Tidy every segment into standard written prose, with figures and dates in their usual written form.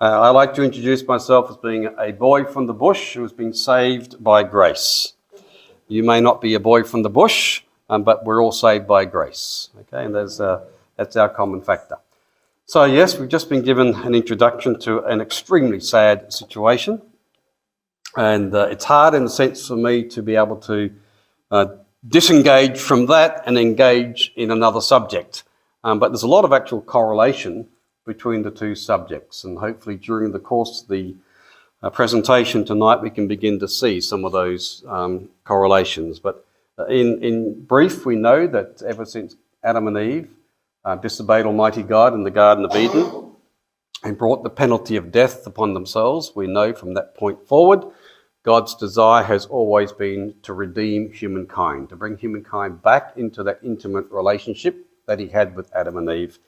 I like to introduce myself as being a boy from the bush who has been saved by grace. You may not be a boy from the bush, but we're all saved by grace. Okay, and that's our common factor. So yes, we've just been given an introduction to an extremely sad situation. And it's hard in the sense for me to be able to disengage from that and engage in another subject. But there's a lot of actual correlation between the two subjects, and hopefully during the course of the presentation tonight we can begin to see some of those correlations. But in brief, we know that ever since Adam and Eve disobeyed Almighty God in the Garden of Eden and brought the penalty of death upon themselves, we know from that point forward God's desire has always been to redeem humankind, to bring humankind back into that intimate relationship that he had with Adam and Eve.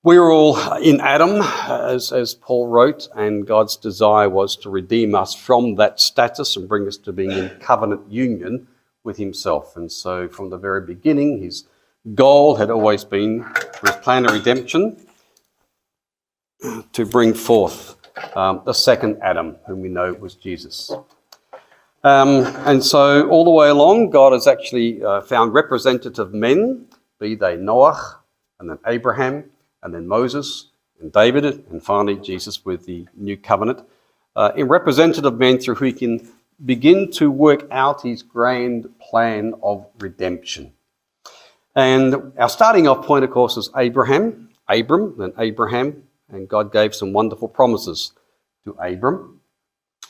We were all in Adam, as Paul wrote, and God's desire was to redeem us from that status and bring us to being in covenant union with himself. And so from the very beginning, his goal had always been, for his plan of redemption, to bring forth the second Adam, whom we know was Jesus. And so all the way along, God has actually found representative men, be they Noah and then Abraham, and then Moses and David, and finally Jesus with the new covenant, in representative men through who he can begin to work out his grand plan of redemption. And our starting off point, of course, is Abram, then Abraham, and God gave some wonderful promises to Abram.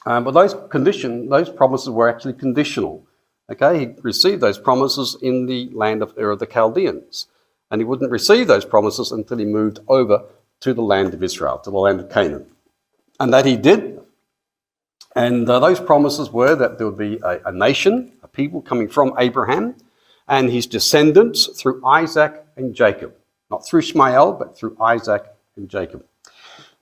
But those promises were actually conditional. Okay, he received those promises in the land of Ur of the Chaldeans. And he wouldn't receive those promises until he moved over to the land of Israel, to the land of Canaan. And that he did. And those promises were that there would be a nation, a people coming from Abraham and his descendants through Isaac and Jacob. Not through Ishmael, but through Isaac and Jacob.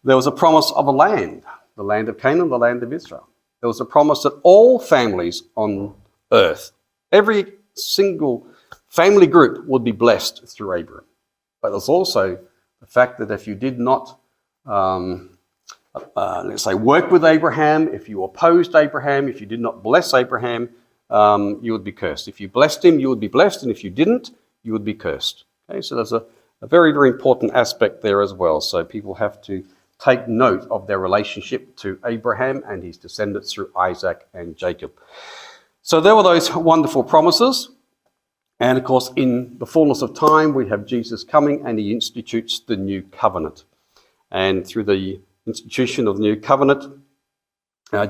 There was a promise of a land, the land of Canaan, the land of Israel. There was a promise that all families on earth, every single family group would be blessed through Abraham. But there's also the fact that if you did not, let's say, work with Abraham, if you opposed Abraham, if you did not bless Abraham, you would be cursed. If you blessed him, you would be blessed, and if you didn't, you would be cursed. Okay, so there's a very, very important aspect there as well. So people have to take note of their relationship to Abraham and his descendants through Isaac and Jacob. So there were those wonderful promises. And of course, in the fullness of time, we have Jesus coming and he institutes the new covenant. And through the institution of the new covenant,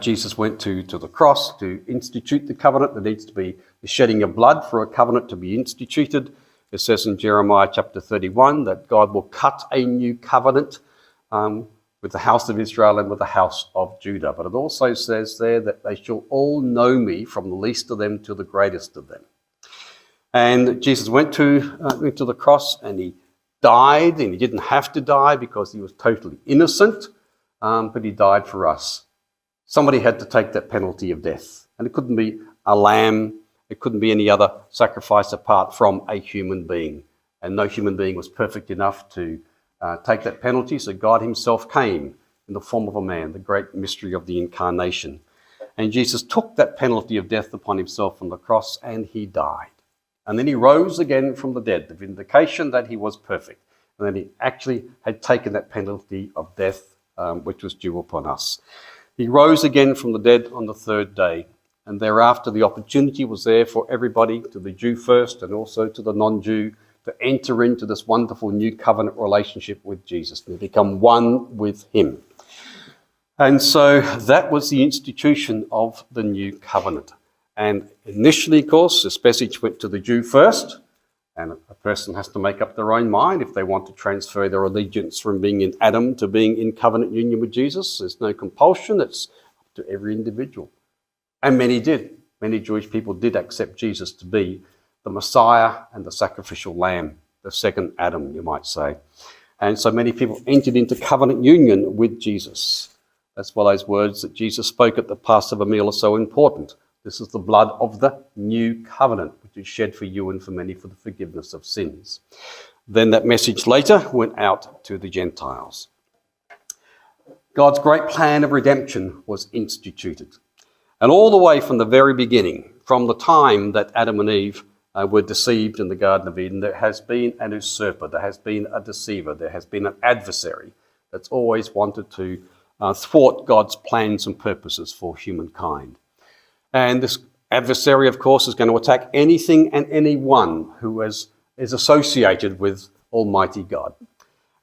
Jesus went to the cross to institute the covenant. There needs to be the shedding of blood for a covenant to be instituted. It says in Jeremiah chapter 31 that God will cut a new covenant with the house of Israel and with the house of Judah. But it also says there that they shall all know me, from the least of them to the greatest of them. And Jesus went to the cross and he died, and he didn't have to die because he was totally innocent, but he died for us. Somebody had to take that penalty of death. And it couldn't be a lamb, it couldn't be any other sacrifice apart from a human being. And no human being was perfect enough to take that penalty, so God himself came in the form of a man, the great mystery of the incarnation. And Jesus took that penalty of death upon himself on the cross, and he died. And then he rose again from the dead, the vindication that he was perfect. And then he actually had taken that penalty of death, which was due upon us. He rose again from the dead on the third day. And thereafter, the opportunity was there for everybody, to the Jew first and also to the non-Jew, to enter into this wonderful new covenant relationship with Jesus and become one with him. And so that was the institution of the new covenant. And initially, of course, this message went to the Jew first, and a person has to make up their own mind if they want to transfer their allegiance from being in Adam to being in covenant union with Jesus. There's no compulsion, it's up to every individual. And many did. Many Jewish people did accept Jesus to be the Messiah and the sacrificial lamb, the second Adam, you might say. And so many people entered into covenant union with Jesus. That's why those words that Jesus spoke at the Passover meal are so important. This is the blood of the new covenant, which is shed for you and for many for the forgiveness of sins. Then that message later went out to the Gentiles. God's great plan of redemption was instituted. And all the way from the very beginning, from the time that Adam and Eve were deceived in the Garden of Eden, there has been an usurper, there has been a deceiver, there has been an adversary that's always wanted to thwart God's plans and purposes for humankind. And this adversary, of course, is going to attack anything and anyone who is associated with Almighty God.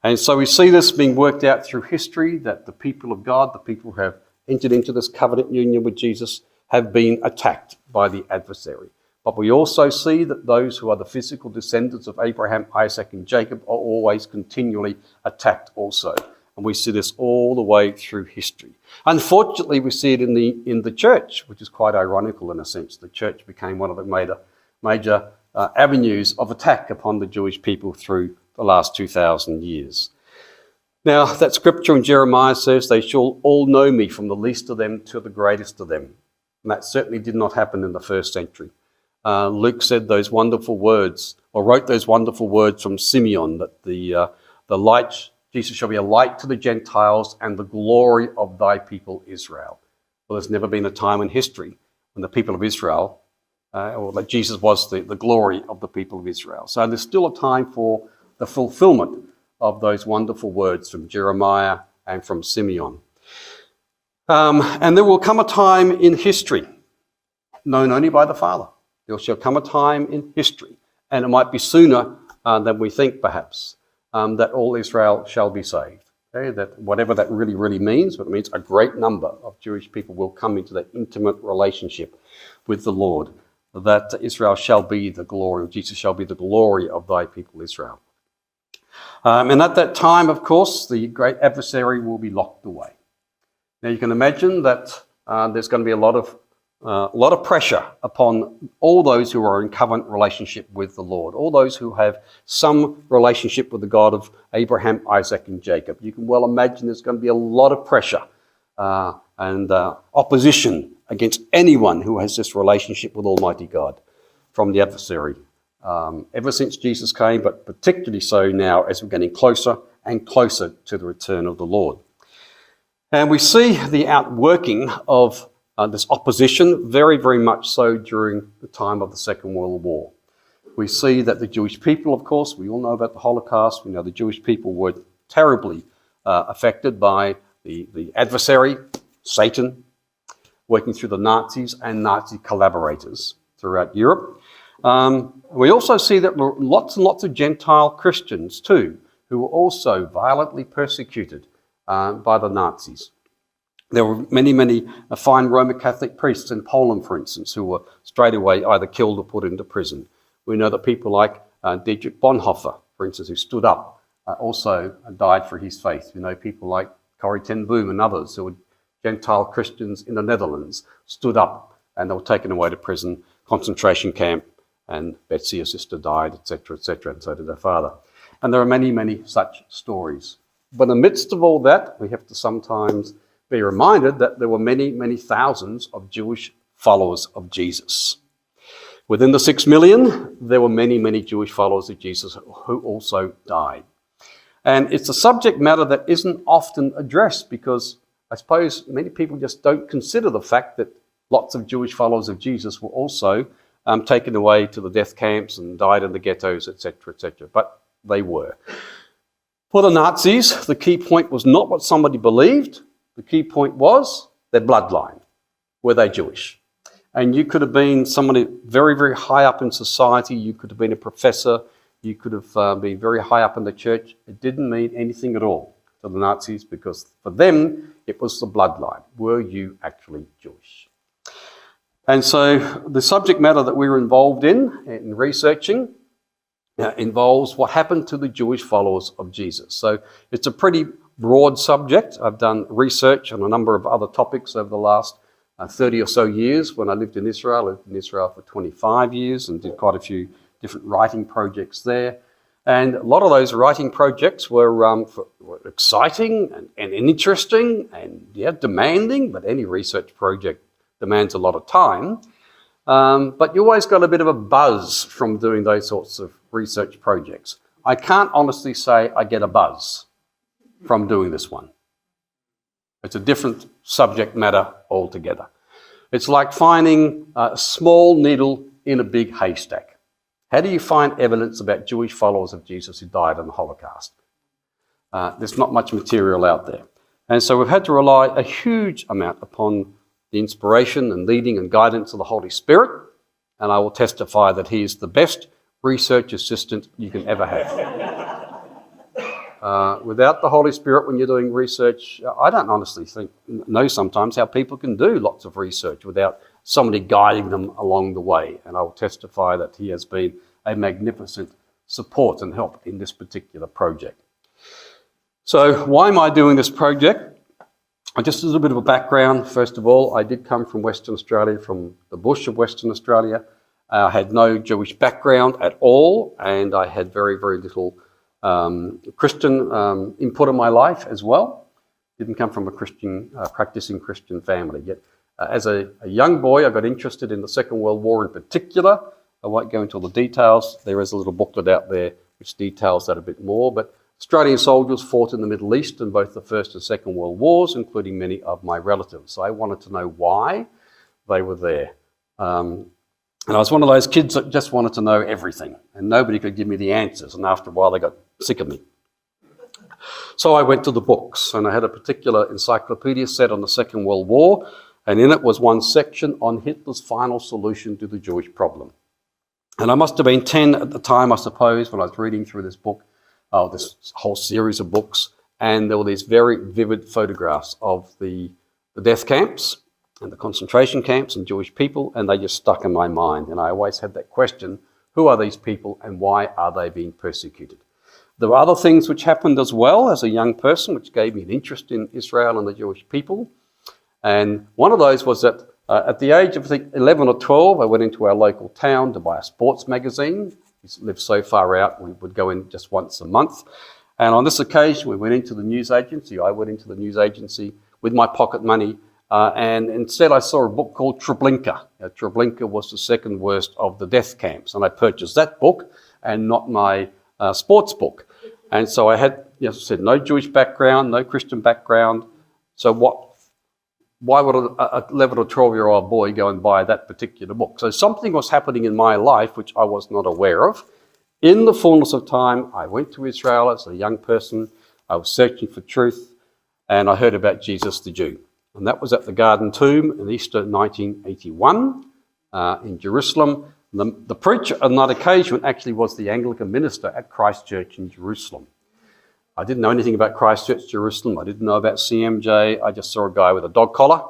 And so we see this being worked out through history, that the people of God, the people who have entered into this covenant union with Jesus, have been attacked by the adversary. But we also see that those who are the physical descendants of Abraham, Isaac, and Jacob are always continually attacked also. And we see this all the way through history. Unfortunately, we see it in the church, which is quite ironical in a sense. The church became one of the major avenues of attack upon the Jewish people through the last 2,000 years. Now, that scripture in Jeremiah says, "They shall all know me, from the least of them to the greatest of them." And that certainly did not happen in the first century. Luke said those wonderful words, or wrote those wonderful words from Simeon, that the light, Jesus shall be a light to the Gentiles and the glory of thy people Israel. Well, there's never been a time in history when the people of Israel, or that Jesus was the glory of the people of Israel. So there's still a time for the fulfillment of those wonderful words from Jeremiah and from Simeon. And there will come a time in history, known only by the Father. There shall come a time in history, and it might be sooner than we think perhaps, that all Israel shall be saved. Okay? That whatever that really means, but it means a great number of Jewish people will come into that intimate relationship with the Lord, that Israel shall be the glory, or Jesus shall be the glory of thy people Israel. And at that time, of course, the great adversary will be locked away. Now you can imagine that there's going to be a lot of pressure upon all those who are in covenant relationship with the Lord, all those who have some relationship with the God of Abraham, Isaac, and Jacob. You can well imagine there's going to be a lot of pressure and opposition against anyone who has this relationship with Almighty God from the adversary. Ever since Jesus came, but particularly so now as we're getting closer and closer to the return of the Lord. And we see the outworking of this opposition very much so during the time of the Second World War. We see that the Jewish people, of course, we all know about the Holocaust. We know the Jewish people were terribly affected by the adversary, Satan, working through the Nazis and Nazi collaborators throughout Europe. We also see that there were lots and lots of Gentile Christians too, who were also violently persecuted by the Nazis. There were many fine Roman Catholic priests in Poland, for instance, who were straight away either killed or put into prison. We know that people like Dietrich Bonhoeffer, for instance, who stood up, also died for his faith. We know people like Corrie ten Boom and others who were Gentile Christians in the Netherlands, stood up and they were taken away to prison, concentration camp, and Betsy, her sister, died, etc., and so did her father. And there are many such stories. But in the midst of all that, we have to sometimes be reminded that there were many thousands of Jewish followers of Jesus. Within the 6 million, there were many Jewish followers of Jesus who also died. And it's a subject matter that isn't often addressed because I suppose many people just don't consider the fact that lots of Jewish followers of Jesus were also taken away to the death camps and died in the ghettos, etc., but they were. For the Nazis, the key point was not what somebody believed. The key point was their bloodline. Were they Jewish? And you could have been somebody very high up in society. You could have been a professor. You could have been very high up in the church. It didn't mean anything at all to the Nazis because for them, it was the bloodline. Were you actually Jewish? And so the subject matter that we were involved in researching, involves what happened to the Jewish followers of Jesus. So it's a pretty broad subject. I've done research on a number of other topics over the last 30 or so years when I lived in Israel. I lived in Israel for 25 years and did quite a few different writing projects there. And a lot of those writing projects were exciting and interesting and demanding, but any research project demands a lot of time. But you always got a bit of a buzz from doing those sorts of research projects. I can't honestly say I get a buzz from doing this one. It's a different subject matter altogether. It's like finding a small needle in a big haystack. How do you find evidence about Jewish followers of Jesus who died in the Holocaust? There's not much material out there. And so we've had to rely a huge amount upon the inspiration and leading and guidance of the Holy Spirit, and I will testify that he is the best research assistant you can ever have. Without the Holy Spirit, when you're doing research, I don't honestly know sometimes how people can do lots of research without somebody guiding them along the way. And I will testify that he has been a magnificent support and help in this particular project. So why am I doing this project? Just as a bit of a background, first of all, I did come from Western Australia, from the bush of Western Australia. I had no Jewish background at all, and I had very, very little Christian input in my life as well. Didn't come from a Christian, practicing Christian family. Yet, as a young boy, I got interested in the Second World War in particular. I won't go into all the details. There is a little booklet out there which details that a bit more, but Australian soldiers fought in the Middle East in both the First and Second World Wars, including many of my relatives. So I wanted to know why they were there. And I was one of those kids that just wanted to know everything, and nobody could give me the answers, and after a while they got sick of me. So I went to the books, and I had a particular encyclopedia set on the Second World War, and in it was one section on Hitler's final solution to the Jewish problem. And I must have been 10 at the time, I suppose, when I was reading through this book, this whole series of books, and there were these very vivid photographs of the death camps and the concentration camps and Jewish people, and they just stuck in my mind. And I always had that question, who are these people and why are they being persecuted? There were other things which happened as well as a young person, which gave me an interest in Israel and the Jewish people. And one of those was that at the age of, I think, 11 or 12, I went into our local town to buy a sports magazine. We lived so far out, we would go in just once a month. And on this occasion, we went into the news agency. I went into the news agency with my pocket money, and instead I saw a book called Treblinka. Treblinka was the second worst of the death camps, and I purchased that book and not my sports book. And so I had, as I said, no Jewish background, no Christian background. So why would a 11 or 12-year-old boy go and buy that particular book? So something was happening in my life which I was not aware of. In the fullness of time, I went to Israel as a young person. I was searching for truth, and I heard about Jesus the Jew. And that was at the Garden Tomb in Easter 1981 in Jerusalem. The preacher on that occasion actually was the Anglican minister at Christ Church in Jerusalem. I didn't know anything about Christchurch, Jerusalem. I didn't know about CMJ. I just saw a guy with a dog collar,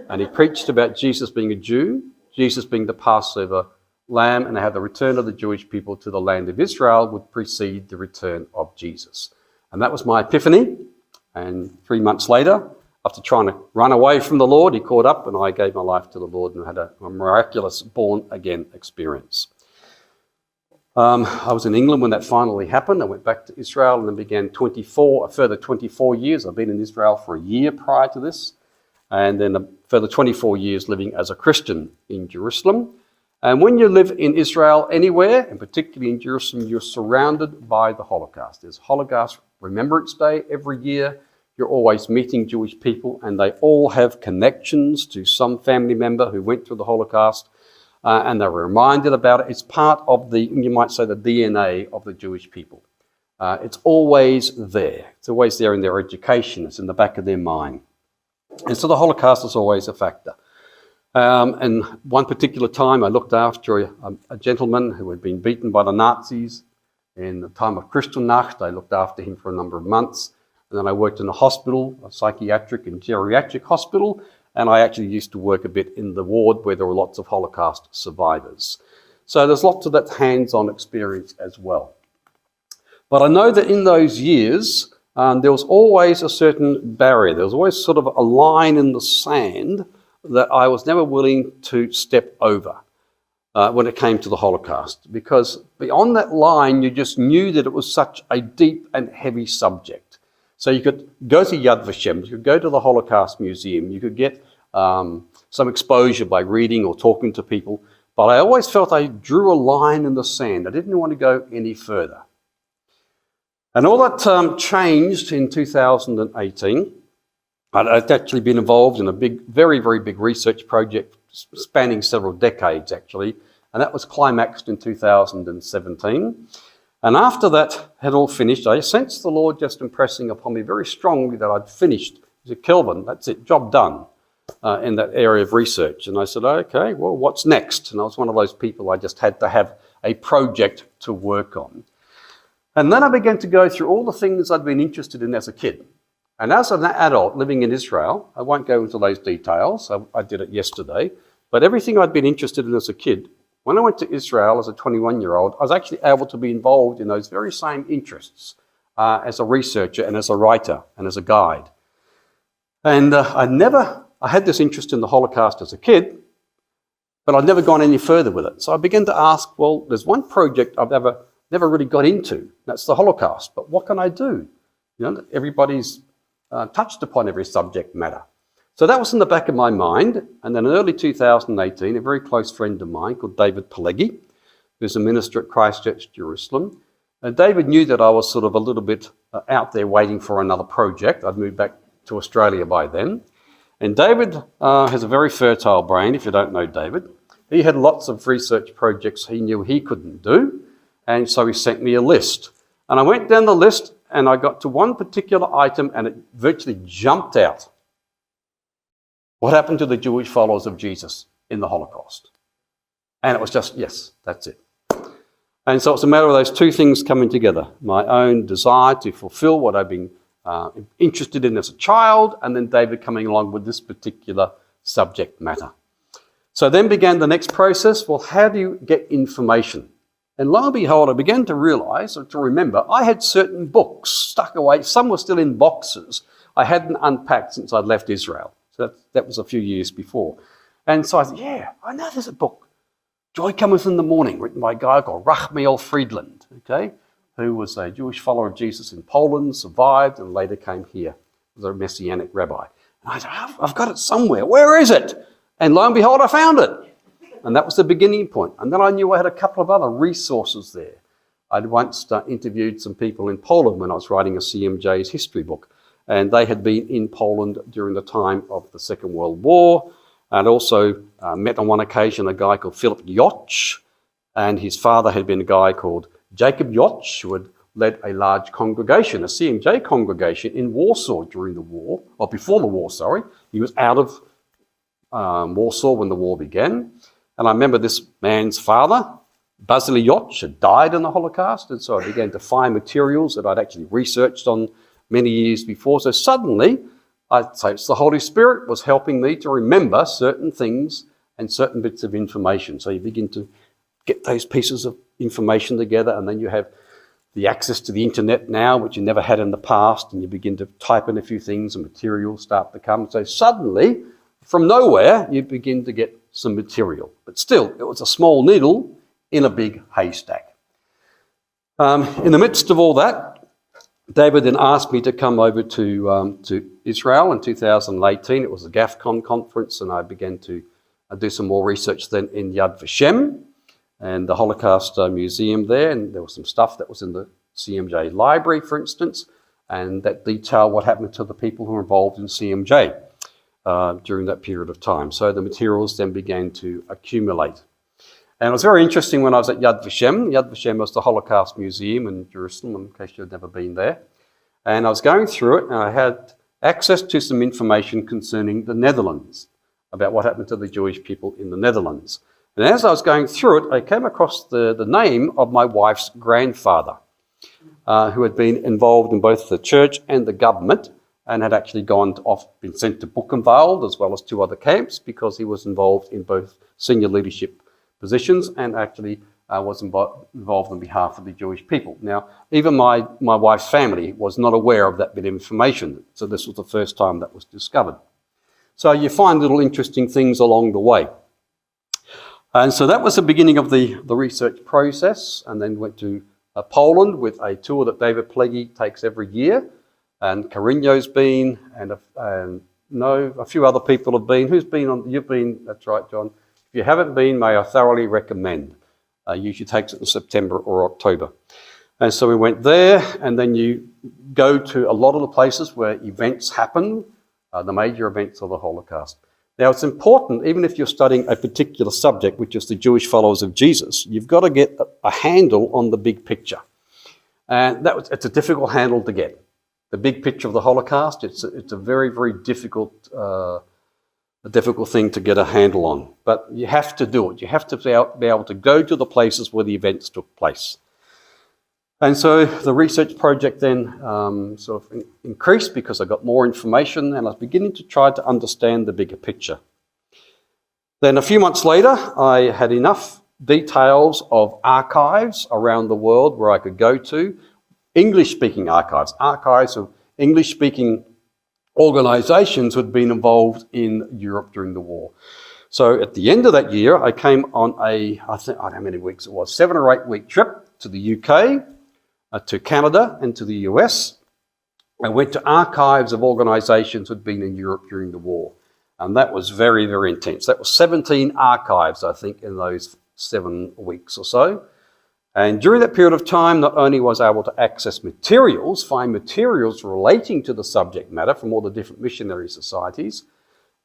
and he preached about Jesus being a Jew, Jesus being the Passover lamb, and how the return of the Jewish people to the land of Israel would precede the return of Jesus. And that was my epiphany. And 3 months later, after trying to run away from the Lord, he caught up, and I gave my life to the Lord and had a miraculous born-again experience. I was in England when that finally happened. I went back to Israel and then began a further 24 years. I've been in Israel for a year prior to this, and then a further 24 years living as a Christian in Jerusalem. And when you live in Israel anywhere, and particularly in Jerusalem, you're surrounded by the Holocaust. There's Holocaust Remembrance Day every year. You're always meeting Jewish people, and they all have connections to some family member who went through the Holocaust. And they're reminded about it. It's part of the, you might say, the DNA of the Jewish people. It's always there. It's always there in their education. It's in the back of their mind. And so the Holocaust is always a factor. And one particular time I looked after a gentleman who had been beaten by the Nazis in the time of Kristallnacht. I looked after him for a number of months. And then I worked in a hospital, a psychiatric and geriatric hospital. And I actually used to work a bit in the ward where there were lots of Holocaust survivors. So there's lots of that hands-on experience as well. But I know that in those years, there was always a certain barrier. There was always sort of a line in the sand that I was never willing to step over when it came to the Holocaust. Because beyond that line, you just knew that it was such a deep and heavy subject. So you could go to Yad Vashem, you could go to the Holocaust Museum, you could get some exposure by reading or talking to people, but I always felt I drew a line in the sand. I didn't want to go any further. And all that changed in 2018 I'd actually been involved in a big, very, very big research project spanning several decades, actually, and that was climaxed in 2017. And after that had all finished, I sensed the Lord just impressing upon me very strongly that I'd finished. He said, Kelvin, that's it, job done in that area of research. And I said, okay, well, what's next? And I was one of those people, I just had to have a project to work on. And then I began to go through all the things I'd been interested in as a kid. And as an adult living in Israel, I won't go into those details, I did it yesterday, but everything I'd been interested in as a kid, when I went to Israel as a 21-year-old, I was actually able to be involved in those very same interests as a researcher and as a writer and as a guide. And I had this interest in the Holocaust as a kid, but I'd never gone any further with it. So I began to ask, well, there's one project I've never really got into, that's the Holocaust, but what can I do? You know, everybody's touched upon every subject matter. So that was in the back of my mind. And then in early 2018, a very close friend of mine called David Pileggi, who's a minister at Christchurch, Jerusalem. And David knew that I was sort of a little bit out there waiting for another project. I'd moved back to Australia by then. And David has a very fertile brain, if you don't know David. He had lots of research projects he knew he couldn't do. And so he sent me a list. And I went down the list and I got to one particular item and it virtually jumped out. What happened to the Jewish followers of Jesus in the Holocaust? And it was just, yes, that's it. And so it's a matter of those two things coming together. My own desire to fulfill what I've been interested in as a child, and then David coming along with this particular subject matter. So then began the next process. Well, how do you get information? And lo and behold, I began to realize, or to remember, I had certain books stuck away. Some were still in boxes I hadn't unpacked since I'd left Israel. So that was a few years before. And so I said, yeah, I know there's a book, Joy Cometh in the Morning, written by a guy called Rachmiel Friedland, okay, who was a Jewish follower of Jesus in Poland, survived, and later came here as a Messianic rabbi. And I said, I've got it somewhere. Where is it? And lo and behold, I found it. And that was the beginning point. And then I knew I had a couple of other resources there. I'd once interviewed some people in Poland when I was writing a CMJ's history book. And they had been in Poland during the time of the Second World War. I'd also met on one occasion a guy called Philip Joch. And his father had been a guy called Jacob Joch, who had led a large congregation, a CMJ congregation in Warsaw during the war, or before the war, sorry. He was out of Warsaw when the war began. And I remember this man's father, Basil Joch, had died in the Holocaust, and so I began to find materials that I'd actually researched on many years before. So suddenly, I'd say it's the Holy Spirit was helping me to remember certain things and certain bits of information. So you begin to get those pieces of information together, and then you have the access to the internet now, which you never had in the past, and you begin to type in a few things and materials start to come. So suddenly, from nowhere, you begin to get some material. But still, it was a small needle in a big haystack. In the midst of all that, David then asked me to come over to Israel in 2018. It was a GAFCON conference, and I began to do some more research then in Yad Vashem and the Holocaust Museum there. And there was some stuff that was in the CMJ library, for instance, and that detailed what happened to the people who were involved in CMJ. During that period of time. So the materials then began to accumulate. And it was very interesting when I was at Yad Vashem. Yad Vashem was the Holocaust Museum in Jerusalem, in case you've never been there. And I was going through it, and I had access to some information concerning the Netherlands, about what happened to the Jewish people in the Netherlands. And as I was going through it, I came across the name of my wife's grandfather, who had been involved in both the church and the government, and had actually been sent to Buchenwald as well as 2 other camps, because he was involved in both senior leadership positions and actually was involved on behalf of the Jewish people. Now, even my wife's family was not aware of that bit of information, so this was the first time that was discovered. So you find little interesting things along the way. And so that was the beginning of the research process, and then went to Poland with a tour that David Pileggi takes every year. And Carino's been, and a few other people have been. Who's been on? You've been, that's right, John. If you haven't been, may I thoroughly recommend. Usually takes it in September or October. And so we went there, and then you go to a lot of the places where events happen the major events of the Holocaust. Now, it's important, even if you're studying a particular subject, which is the Jewish followers of Jesus, you've got to get a handle on the big picture. And it's a difficult handle to get. The big picture of the Holocaust, it's a very, very difficult thing to get a handle on. But you have to do it. You have to be able to go to the places where the events took place. And so the research project then sort of increased because I got more information and I was beginning to try to understand the bigger picture. Then a few months later, I had enough details of archives around the world where I could go to, English-speaking archives of English-speaking organisations who had been involved in Europe during the war. So at the end of that year, I came on I don't know how many weeks it was, 7 or 8 week trip to the UK, to Canada and to the US. I went to archives of organisations who had been in Europe during the war. And that was very, very intense. That was 17 archives, I think, in those 7 weeks or so. And during that period of time, not only was I able to access materials, find materials relating to the subject matter from all the different missionary societies,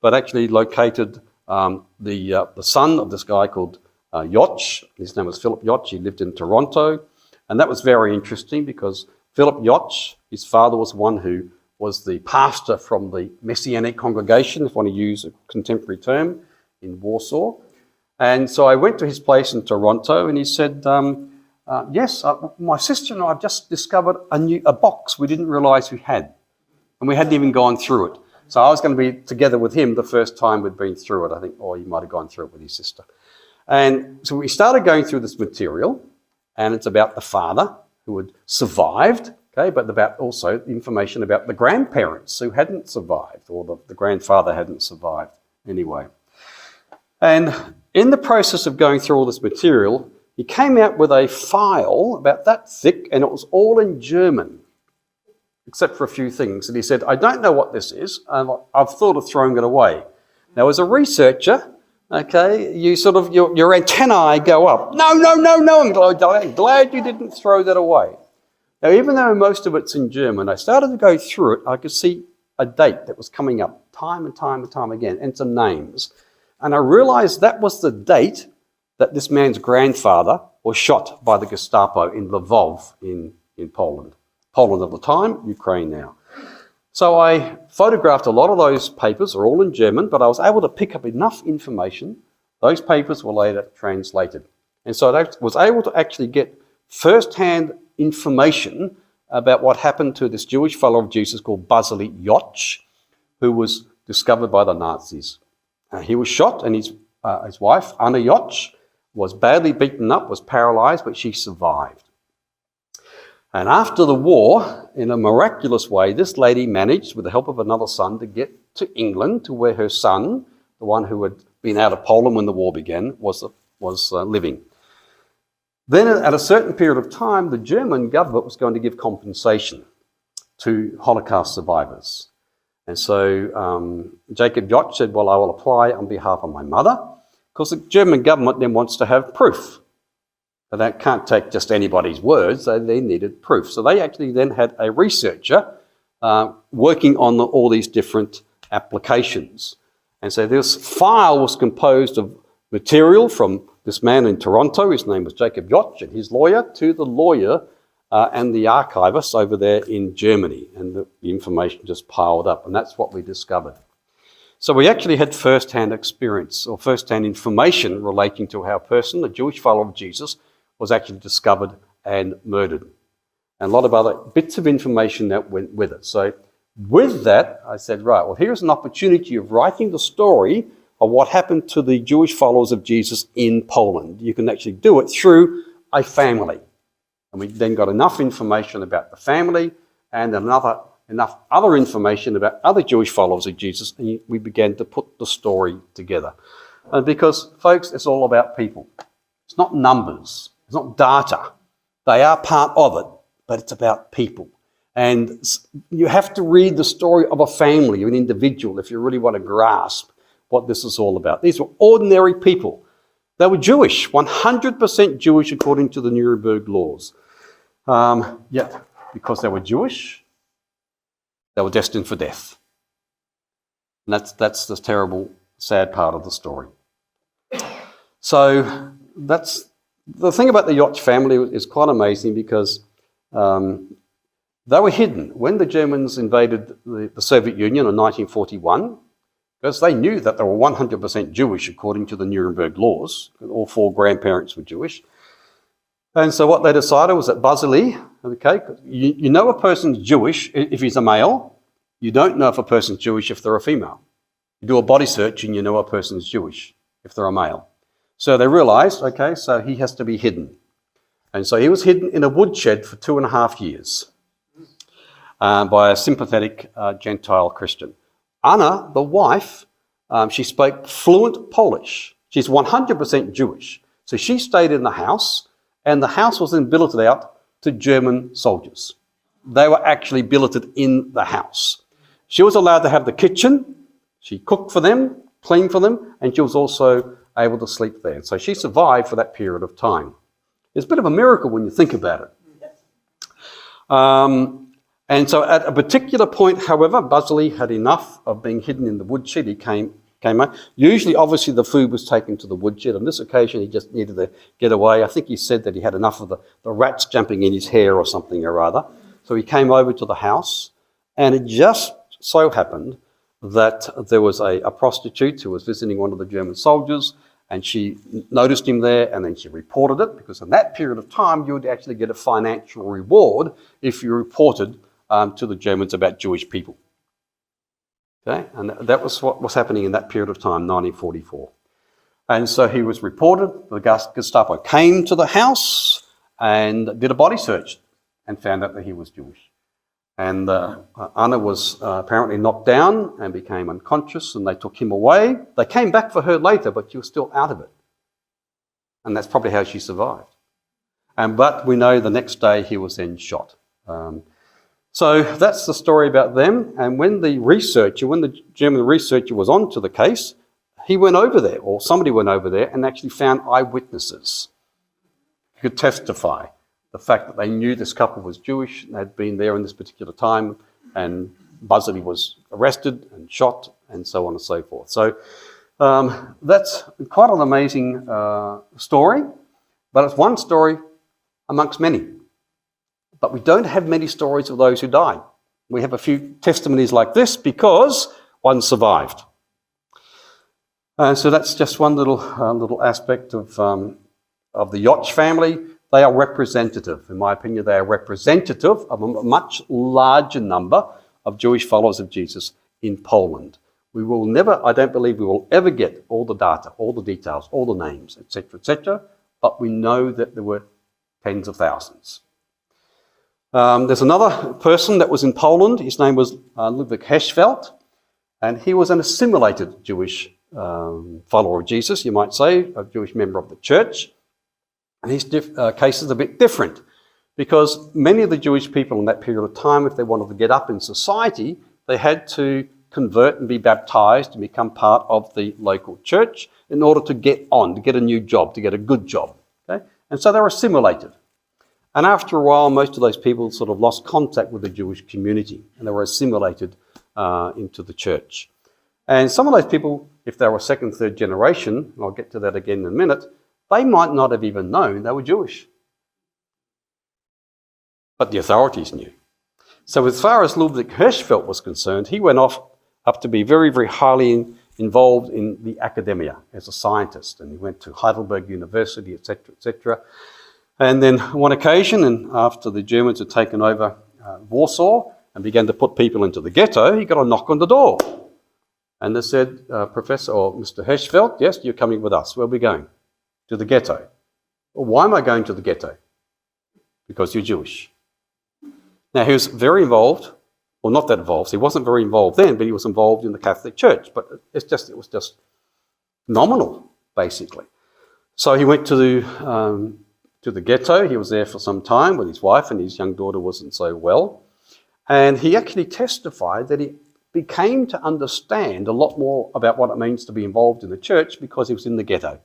but actually located the son of this guy called Yoch. His name was Philip Yoch. He lived in Toronto. And that was very interesting because Philip Yoch, his father was one who was the pastor from the Messianic congregation, if you want to use a contemporary term, in Warsaw. And so I went to his place in Toronto and he said, yes, my sister and I have just discovered a box we didn't realise we had. And we hadn't even gone through it. So I was going to be together with him the first time we'd been through it, I think, or he might have gone through it with his sister. And so we started going through this material. And it's about the father who had survived, okay, but about also information about the grandparents who hadn't survived, or the grandfather hadn't survived anyway. And in the process of going through all this material, he came out with a file about that thick, and it was all in German, except for a few things. And he said, I don't know what this is, and I've thought of throwing it away. Now, as a researcher, okay, your antennae go up. No, I'm glad you didn't throw that away. Now, even though most of it's in German, I started to go through it. I could see a date that was coming up time and time again, and some names. And I realised that was the date that this man's grandfather was shot by the Gestapo in Lvov in Poland. Poland at the time, Ukraine now. So I photographed a lot of those papers, are all in German, but I was able to pick up enough information. Those papers were later translated. And so I was able to actually get first-hand information about what happened to this Jewish follower of Jesus called Basili Yoch, who was discovered by the Nazis. He was shot, and his wife, Anna Yoch, was badly beaten up, was paralysed, but she survived. And after the war, in a miraculous way, this lady managed, with the help of another son, to get to England, to where her son, the one who had been out of Poland when the war began, was living. Then at a certain period of time, the German government was going to give compensation to Holocaust survivors. And so Jacob Yoch said, well, I will apply on behalf of my mother, because the German government then wants to have proof. They can't take just anybody's words, they needed proof. So they actually then had a researcher working on all these different applications. And so this file was composed of material from this man in Toronto, his name was Jacob Yoch, and his lawyer, to the lawyer and the archivist over there in Germany. And the information just piled up, and that's what we discovered. So we actually had first-hand experience or first-hand information relating to how a person, a Jewish follower of Jesus, was actually discovered and murdered. And a lot of other bits of information that went with it. So with that, I said, right, well, here's an opportunity of writing the story of what happened to the Jewish followers of Jesus in Poland. You can actually do it through a family. And we then got enough information about the family and enough other information about other Jewish followers of Jesus, and we began to put the story together. And because, folks, it's all about people. It's not numbers. It's not data. They are part of it, but it's about people. And you have to read the story of a family, an individual, if you really want to grasp what this is all about. These were ordinary people. They were Jewish, 100% Jewish according to the Nuremberg laws. Yet, because they were Jewish, they were destined for death. And that's the terrible, sad part of the story. So that's the thing about the Joch family is quite amazing because they were hidden. When the Germans invaded the Soviet Union in 1941, because they knew that they were 100% Jewish according to the Nuremberg laws, all 4 grandparents were Jewish. And so what they decided was that Basili, okay, you know a person's Jewish if he's a male. You don't know if a person's Jewish if they're a female. You do a body search and you know a person's Jewish if they're a male. So they realised, okay, so he has to be hidden. And so he was hidden in a woodshed for 2.5 years by a sympathetic Gentile Christian. Anna, the wife, she spoke fluent Polish. She's 100% Jewish. So she stayed in the house, and the house was then billeted out to German soldiers. They were actually billeted in the house. She was allowed to have the kitchen. She cooked for them, cleaned for them, and she was also able to sleep there. So she survived for that period of time. It's a bit of a miracle when you think about it. And so at a particular point, however, Basili had enough of being hidden in the woodshed. He came out. Usually, obviously, the food was taken to the woodshed. On this occasion, he just needed to get away. I think he said that he had enough of the rats jumping in his hair or something or other. So he came over to the house, and it just so happened that there was a prostitute who was visiting one of the German soldiers, and she noticed him there, and then she reported it, because in that period of time, you would actually get a financial reward if you reported to the Germans about Jewish people. Okay, and that was what was happening in that period of time, 1944. And so he was reported. The Gestapo came to the house and did a body search and found out that he was Jewish. And Anna was apparently knocked down and became unconscious, and they took him away. They came back for her later, but she was still out of it. And that's probably how she survived. But we know the next day he was then shot. So that's the story about them. And when the German researcher was onto the case, he went over there, or somebody went over there, and actually found eyewitnesses who could testify. The fact that they knew this couple was Jewish and had been there in this particular time, and Basili was arrested and shot, and so on and so forth. So that's quite an amazing story, but it's one story amongst many. But we don't have many stories of those who died. We have a few testimonies like this because one survived. So that's just one little aspect of the Joch family. They are representative. In my opinion, they are representative of a much larger number of Jewish followers of Jesus in Poland. We will never, I don't believe we will ever get all the data, all the details, all the names, etc., but we know that there were tens of thousands. There's another person that was in Poland. His name was Ludwig Hirschfeld, and he was an assimilated Jewish follower of Jesus, you might say, a Jewish member of the church. And his case is a bit different, because many of the Jewish people in that period of time, if they wanted to get up in society, they had to convert and be baptized and become part of the local church in order to get on, to get a new job, to get a good job. Okay? And so they were assimilated. And after a while, most of those people sort of lost contact with the Jewish community, and they were assimilated into the church. And some of those people, if they were second, third generation, and I'll get to that again in a minute, they might not have even known they were Jewish. But the authorities knew. So as far as Ludwig Hirschfeld was concerned, he went off up to be very, very highly involved in the academia as a scientist. And he went to Heidelberg University, etc., etc. And then one occasion, and after the Germans had taken over Warsaw and began to put people into the ghetto, he got a knock on the door. And they said, Professor, or Mr. Hirschfeld, yes, you're coming with us. Where are we going? To the ghetto. Well, why am I going to the ghetto? Because you're Jewish. Now, he was very involved, well, not that involved. He wasn't very involved then, but he was involved in the Catholic Church. But it was just nominal, basically. So he went to the ghetto. He was there for some time with his wife, and his young daughter wasn't so well. And he actually testified that he became to understand a lot more about what it means to be involved in the church because he was in the ghetto.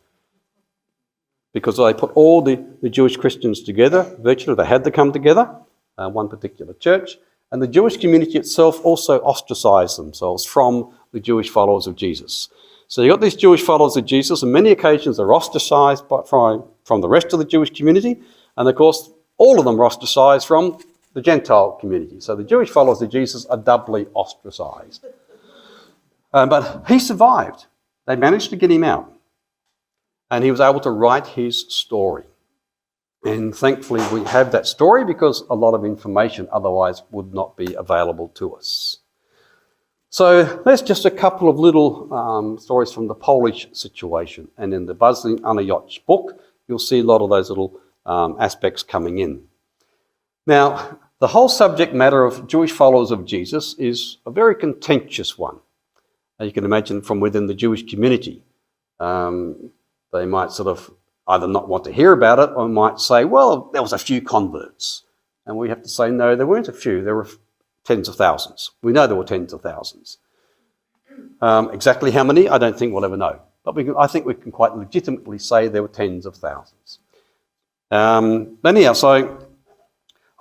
Because they put all the Jewish Christians together, virtually they had to come together, one particular church, and the Jewish community itself also ostracized themselves from the Jewish followers of Jesus. So you've got these Jewish followers of Jesus, on many occasions they're ostracised from the rest of the Jewish community, and of course all of them are ostracised from the Gentile community. So the Jewish followers of Jesus are doubly ostracised. But he survived. They managed to get him out. And he was able to write his story. And thankfully we have that story because a lot of information otherwise would not be available to us. So there's just a couple of little stories from the Polish situation. And in the Buzzing Anayot's book, you'll see a lot of those little aspects coming in. Now, the whole subject matter of Jewish followers of Jesus is a very contentious one. You can imagine from within the Jewish community. They might sort of either not want to hear about it or might say, well, there was a few converts. And we have to say, no, there weren't a few. There were tens of thousands. We know there were tens of thousands. Exactly how many, I don't think we'll ever know. But I think we can quite legitimately say there were tens of thousands. Anyhow, so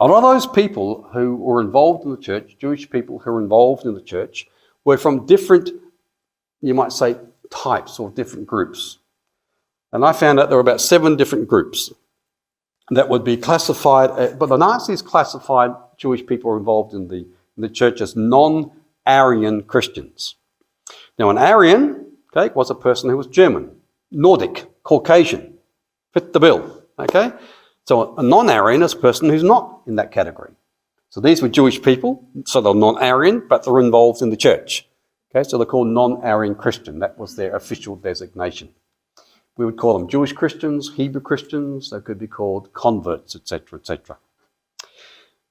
a lot of those people who were involved in the church, Jewish people who were involved in the church, were from different, you might say, types or different groups. And I found out there were about 7 different groups that would be classified, but the Nazis classified Jewish people involved in the church as non-Aryan Christians. Now, an Aryan, okay, was a person who was German, Nordic, Caucasian, fit the bill, okay? So a non-Aryan is a person who's not in that category. So these were Jewish people, so they're non-Aryan, but they're involved in the church. Okay, so they're called non-Aryan Christian. That was their official designation. We would call them Jewish Christians, Hebrew Christians, they could be called converts, etc., etc.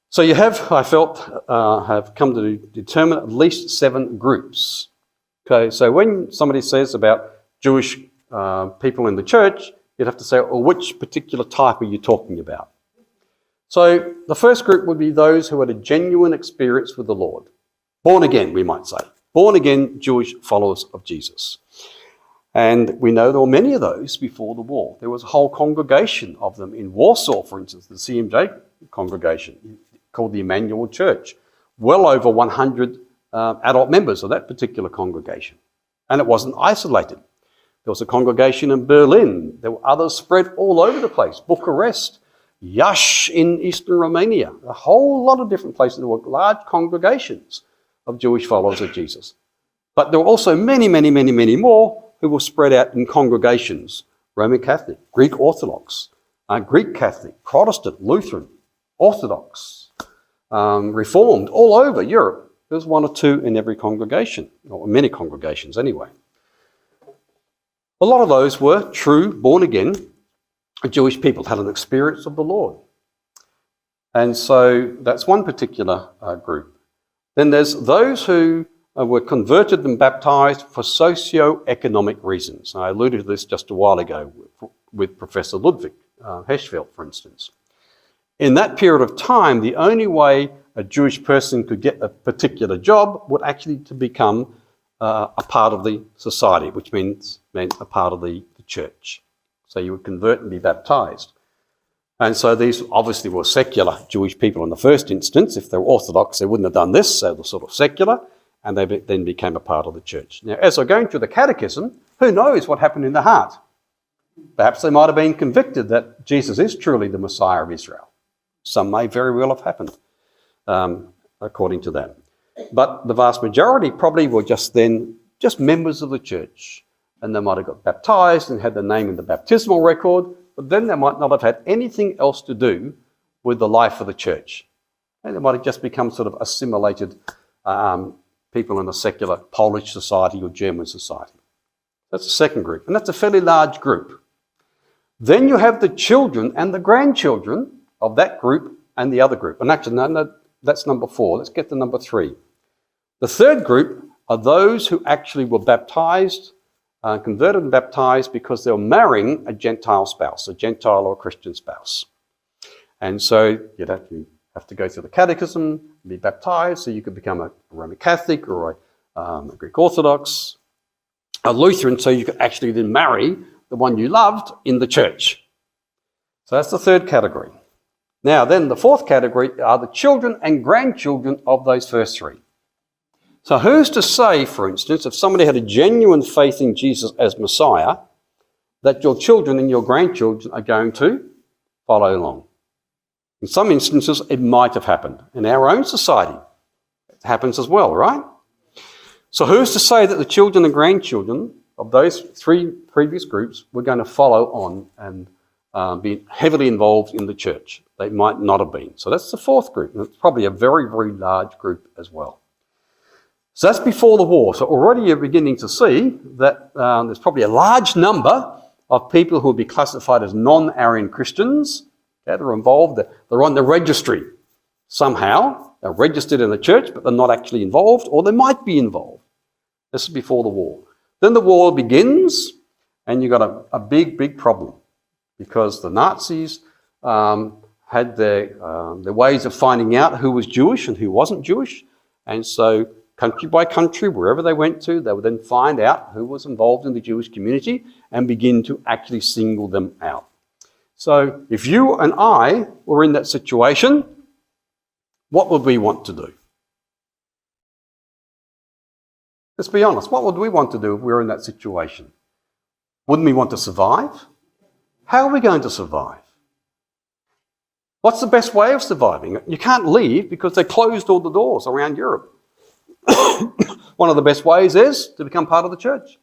So you have, I felt, have come to determine at least 7 groups. Okay, so when somebody says about Jewish people in the church, you'd have to say, well, which particular type are you talking about? So the first group would be those who had a genuine experience with the Lord. Born again, we might say. Born again Jewish followers of Jesus. And we know there were many of those before the war. There was a whole congregation of them in Warsaw, for instance, the CMJ congregation called the Emmanuel Church. Well over 100 adult members of that particular congregation. And it wasn't isolated. There was a congregation in Berlin. There were others spread all over the place. Bucharest, Iași in eastern Romania. A whole lot of different places. There were large congregations of Jewish followers of Jesus. But there were also many, many, many, many more who were spread out in congregations. Roman Catholic, Greek Orthodox, Greek Catholic, Protestant, Lutheran, Orthodox, Reformed, all over Europe. There was 1 or 2 in every congregation, or many congregations anyway. A lot of those were true, born-again Jewish people, had an experience of the Lord. And so that's one particular group. Then there's those who were converted and baptized for socio-economic reasons. I alluded to this just a while ago with Professor Ludwig Hirschfeld, for instance. In that period of time, the only way a Jewish person could get a particular job would actually to become a part of the society, which meant a part of the church. So you would convert and be baptized. And so these obviously were secular Jewish people in the first instance. If they were Orthodox, they wouldn't have done this, so they're sort of secular, and they then became a part of the church. Now, as they're going through the catechism, who knows what happened in the heart? Perhaps they might have been convicted that Jesus is truly the Messiah of Israel. Some may very well have happened, according to that. But the vast majority probably were just members of the church. And they might have got baptized and had their name in the baptismal record, but then they might not have had anything else to do with the life of the church. And they might have just become sort of assimilated people in a secular Polish society or German society. That's the second group, and that's a fairly large group. Then you have the children and the grandchildren of that group and the other group. And actually, no, that's number 4. Let's get to number 3. The third group are those who actually were baptized, converted and baptized because they were marrying a Gentile spouse, a Gentile or a Christian spouse. And so you'd have to go through the catechism, be baptized, so you could become a Roman Catholic or a Greek Orthodox, a Lutheran, so you could actually then marry the one you loved in the church. So that's the third category. Now then, the fourth category are the children and grandchildren of those first 3. So who's to say, for instance, if somebody had a genuine faith in Jesus as Messiah, that your children and your grandchildren are going to follow along? In some instances, it might have happened. In our own society, it happens as well, right? So who's to say that the children and grandchildren of those three previous groups were going to follow on and be heavily involved in the church? They might not have been. So that's the fourth group. And it's probably a very, very large group as well. So that's before the war. So already you're beginning to see that there's probably a large number of people who will be classified as non-Aryan Christians. Okay, they're involved. They're on the registry somehow. They're registered in the church, but they're not actually involved, or they might be involved. This is before the war. Then the war begins, and you've got a big, big problem, because the Nazis had their ways of finding out who was Jewish and who wasn't Jewish. And so country by country, wherever they went to, they would then find out who was involved in the Jewish community and begin to actually single them out. So if you and I were in that situation, what would we want to do? Let's be honest. What would we want to do if we were in that situation? Wouldn't we want to survive? How are we going to survive? What's the best way of surviving? You can't leave because they closed all the doors around Europe. One of the best ways is to become part of the church.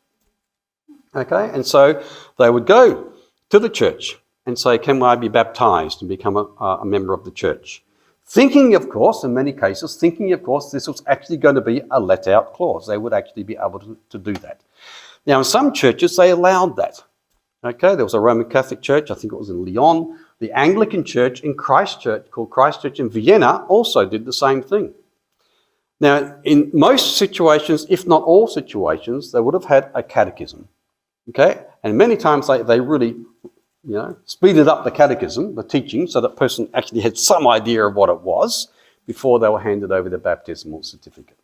Okay, and so they would go to the church and say, can I be baptized and become a member of the church? Thinking, of course, in many cases, this was actually going to be a let-out clause. They would actually be able to do that. Now, in some churches, they allowed that. Okay, there was a Roman Catholic church, I think it was in Lyon. The Anglican church in Christchurch, called Christchurch in Vienna, also did the same thing. Now, in most situations, if not all situations, they would have had a catechism. Okay, and many times they really, speeded up the catechism, the teaching, so that person actually had some idea of what it was before they were handed over the baptismal certificate.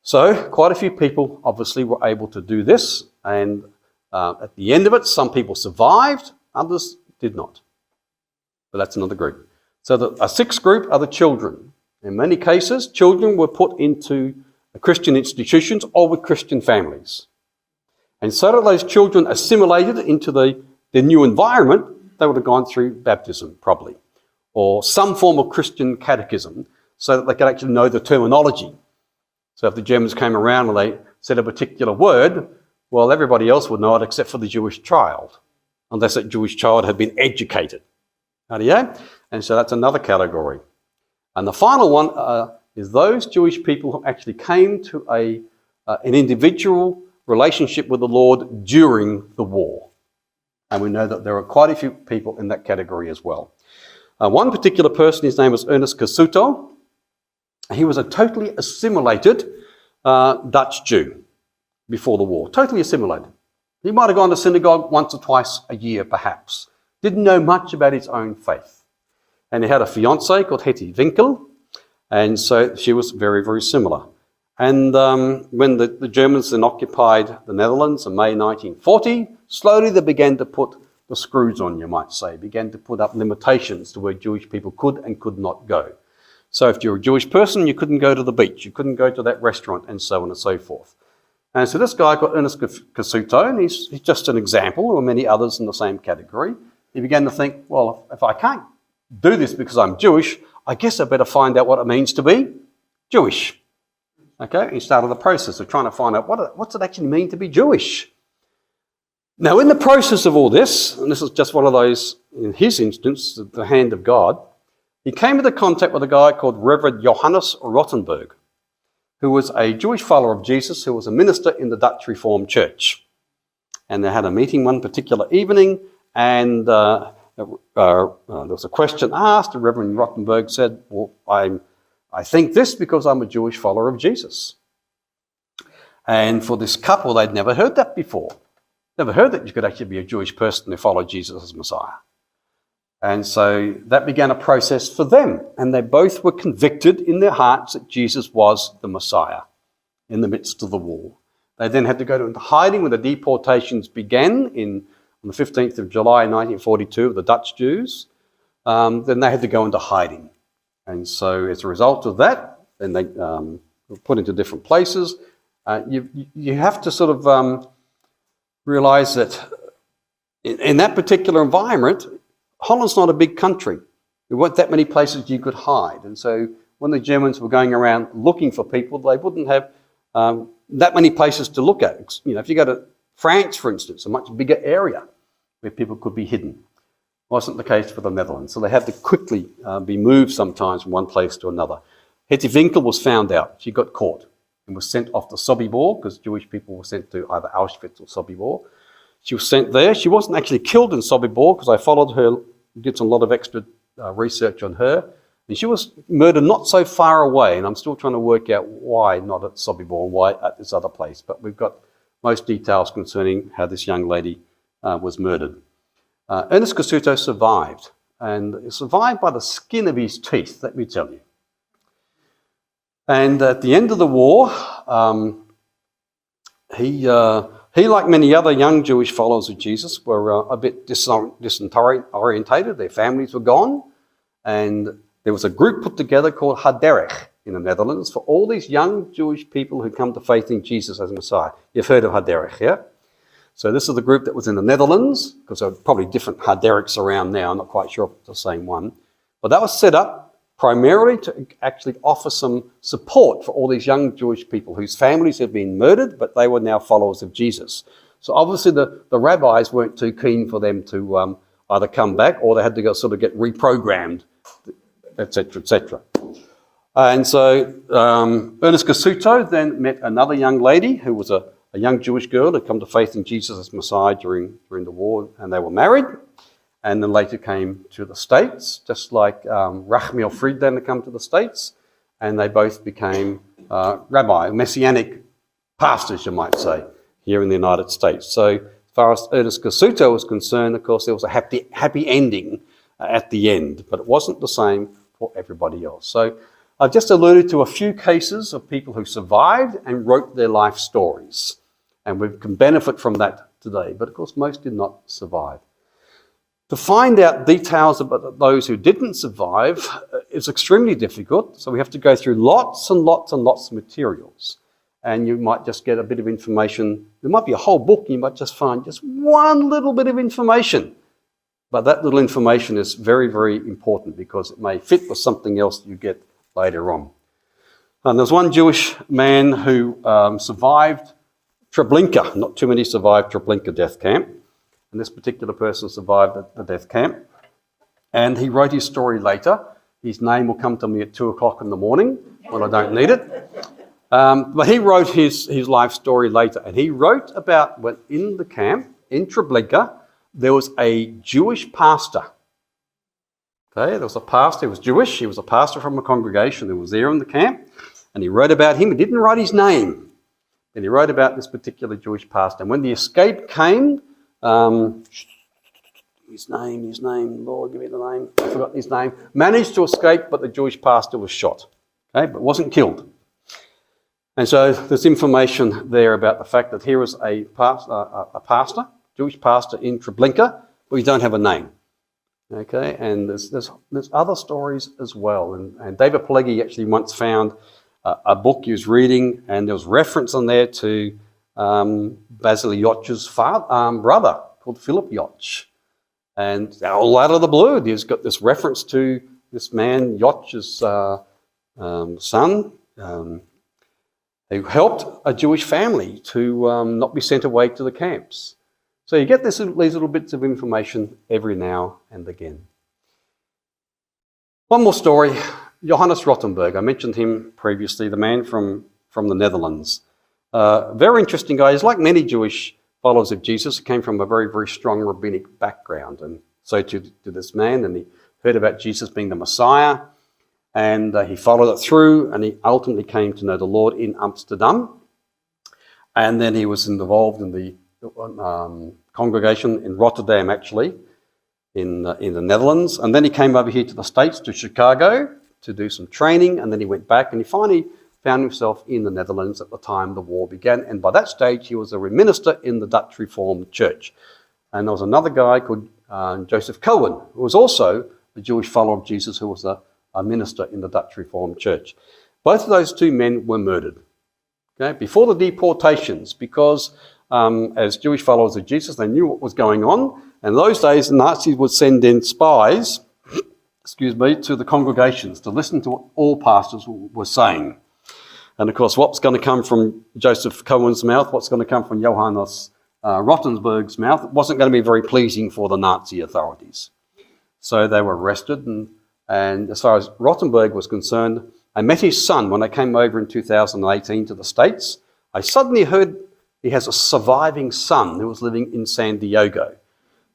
So quite a few people obviously were able to do this, and at the end of it, some people survived, others did not. But that's another group. So a sixth group are the children. In many cases, children were put into Christian institutions or with Christian families. And so that those children assimilated into the new environment, they would have gone through baptism, probably, or some form of Christian catechism, so that they could actually know the terminology. So if the Germans came around and they said a particular word, well, everybody else would know it except for the Jewish child, unless that Jewish child had been educated. And so that's another category. And the final one is those Jewish people who actually came to an individual relationship with the Lord during the war. And we know that there are quite a few people in that category as well. One particular person, his name was Ernest Casuto. He was a totally assimilated Dutch Jew before the war. Totally assimilated. He might have gone to synagogue once or twice a year, perhaps. Didn't know much about his own faith. And he had a fiancée called Hetty Winkel, and so she was very, very similar. And when the Germans then occupied the Netherlands in May 1940, slowly they began to put the screws on, you might say, began to put up limitations to where Jewish people could and could not go. So if you're a Jewish person, you couldn't go to the beach, you couldn't go to that restaurant, and so on and so forth. And so this guy got Ernest Casuto, and he's just an example, or many others in the same category. He began to think, well, if I can't do this because I'm Jewish, I guess I better find out what it means to be Jewish. Okay, he started the process of trying to find out what's it actually mean to be Jewish. Now, in the process of all this, and this is just one of those, in his instance, the hand of God, he came into contact with a guy called Reverend Johannes Rottenberg, who was a Jewish follower of Jesus, who was a minister in the Dutch Reformed Church. And they had a meeting one particular evening, and there was a question asked, and Reverend Rottenberg said, well, I think this because I'm a Jewish follower of Jesus. And for this couple, they'd never heard that before. Never heard that you could actually be a Jewish person who followed Jesus as Messiah. And so that began a process for them. And they both were convicted in their hearts that Jesus was the Messiah in the midst of the war. They then had to go into hiding when the deportations began on the 15th of July 1942 of the Dutch Jews. Then they had to go into hiding. And so as a result of that, then were put into different places. You have to sort of realise that in that particular environment, Holland's not a big country. There weren't that many places you could hide. And so when the Germans were going around looking for people, they wouldn't have that many places to look at. You know, if you go to France, for instance, a much bigger area where people could be hidden. Wasn't the case for the Netherlands. So they had to quickly be moved sometimes from one place to another. Hetty Winkel was found out. She got caught and was sent off to Sobibor, because Jewish people were sent to either Auschwitz or Sobibor. She was sent there. She wasn't actually killed in Sobibor, because I followed her, did a lot of extra research on her. And she was murdered not so far away, and I'm still trying to work out why not at Sobibor and why at this other place. But we've got most details concerning how this young lady was murdered. Ernest Cassuto survived, and he survived by the skin of his teeth, let me tell you. And at the end of the war, he, like many other young Jewish followers of Jesus, were a bit disorientated. Their families were gone, and there was a group put together called Haderech in the Netherlands for all these young Jewish people who come to faith in Jesus as Messiah. You've heard of Haderech, yeah? So this is the group that was in the Netherlands, because there are probably different Haderechs around now. I'm not quite sure if it's the same one. But that was set up primarily to actually offer some support for all these young Jewish people whose families had been murdered, but they were now followers of Jesus. So obviously the rabbis weren't too keen for them to either come back, or they had to go sort of get reprogrammed, etc., etc. And so Ernest Cassuto then met another young lady who was a young Jewish girl who had come to faith in Jesus as Messiah during the war, and they were married, and then later came to the States, just like Rachmiel Friedlander had come to the States, and they both became messianic pastors, you might say, here in the United States. So as far as Ernest Cassuto was concerned, of course, there was a happy ending at the end, but it wasn't the same for everybody else. So I've just alluded to a few cases of people who survived and wrote their life stories, and we can benefit from that today, but of course most did not survive. To find out details about those who didn't survive is extremely difficult, so we have to go through lots and lots and lots of materials. And you might just get a bit of information. There might be a whole book, and you might just find just one little bit of information. But that little information is very, very important, because it may fit with something else you get later on. And there's one Jewish man who survived Treblinka. Not too many survived Treblinka death camp. And this particular person survived the death camp. And he wrote his story later. His name will come to me at 2 o'clock in the morning when I don't need it. But he wrote his life story later. And he wrote about when in the camp, in Treblinka, there was a Jewish pastor. Okay, there was a pastor, he was Jewish. He was a pastor from a congregation who was there in the camp. And he wrote about him. He didn't write his name. And he wrote about this particular Jewish pastor. And when the escape came, his name, Lord, give me the name. I forgot his name. Managed to escape, but the Jewish pastor was shot. Okay, but wasn't killed. And so there's information there about the fact that here is a pastor, Jewish pastor in Treblinka, but we don't have a name. Okay, and there's other stories as well. And David Pileggi actually once found a book he was reading, and there was reference on there to Basil Yotch's brother called Philip Yotch. And all out of the blue, he's got this reference to this man, Yotch's son, who helped a Jewish family to not be sent away to the camps. So you get these little bits of information every now and again. One more story, Johannes Rottenberg. I mentioned him previously, the man from the Netherlands. Very interesting guy. He's like many Jewish followers of Jesus. He came from a very, very strong rabbinic background. And so to this man, and he heard about Jesus being the Messiah, and he followed it through, and he ultimately came to know the Lord in Amsterdam. And then he was involved in the congregation in Rotterdam, actually, in the Netherlands. And then he came over here to the States, to Chicago, to do some training, and then he went back, and he finally found himself in the Netherlands at the time the war began. And by that stage, he was a minister in the Dutch Reformed Church. And there was another guy called Joseph Cohen, who was also a Jewish follower of Jesus, who was a minister in the Dutch Reformed Church. Both of those two men were murdered, okay, before the deportations, because as Jewish followers of Jesus, they knew what was going on. And in those days, the Nazis would send in spies, to the congregations to listen to what all pastors were saying. And of course, what's going to come from Joseph Cohen's mouth, what's going to come from Johannes Rottenberg's mouth, wasn't going to be very pleasing for the Nazi authorities. So they were arrested. And as far as Rottenberg was concerned, I met his son when I came over in 2018 to the States. I suddenly heard he has a surviving son who was living in San Diego.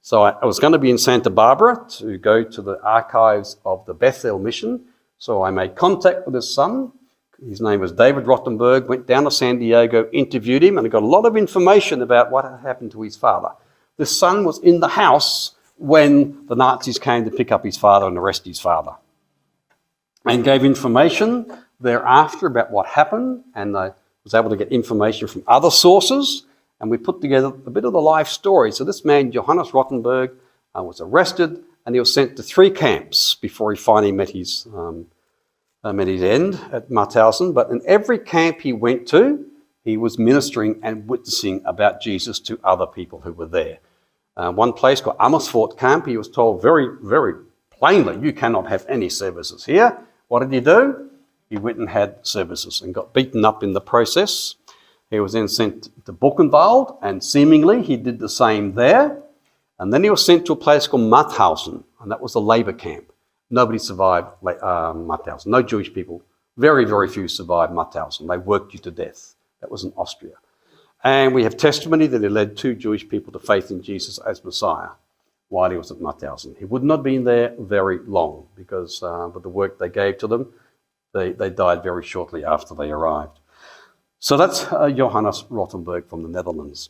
So I was going to be in Santa Barbara to go to the archives of the Bethel mission. So I made contact with his son. His name was David Rottenberg, went down to San Diego, interviewed him, and I got a lot of information about what had happened to his father. The son was in the house when the Nazis came to pick up his father and arrest his father, and gave information thereafter about what happened, and I was able to get information from other sources, and we put together a bit of the life story. So this man, Johannes Rottenberg, was arrested, and he was sent to 3 camps before he finally met his end at Mauthausen. But in every camp he went to, he was ministering and witnessing about Jesus to other people who were there. One place called Amersfoort Camp, he was told very, very plainly, you cannot have any services here. What did he do? He went and had services and got beaten up in the process. He was then sent to Buchenwald, and seemingly he did the same there. And then he was sent to a place called Mauthausen, and that was a labour camp. Nobody survived Mauthausen. No Jewish people. Very, very few survived Mauthausen. They worked you to death. That was in Austria. And we have testimony that he led 2 Jewish people to faith in Jesus as Messiah while he was at Mauthausen. He would not have been there very long because with the work they gave to them, they died very shortly after they arrived. So that's Johannes Rottenberg from the Netherlands.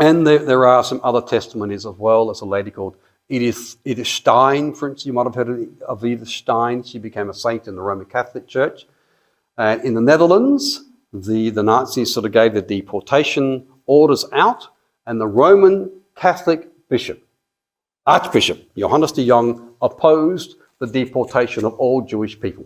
And there are some other testimonies as well. There's a lady called Edith Stein, for instance. You might have heard of Edith Stein. She became a saint in the Roman Catholic Church. In the Netherlands, the Nazis sort of gave the deportation orders out, and the Roman Catholic Archbishop Johannes de Jong, opposed the deportation of all Jewish people.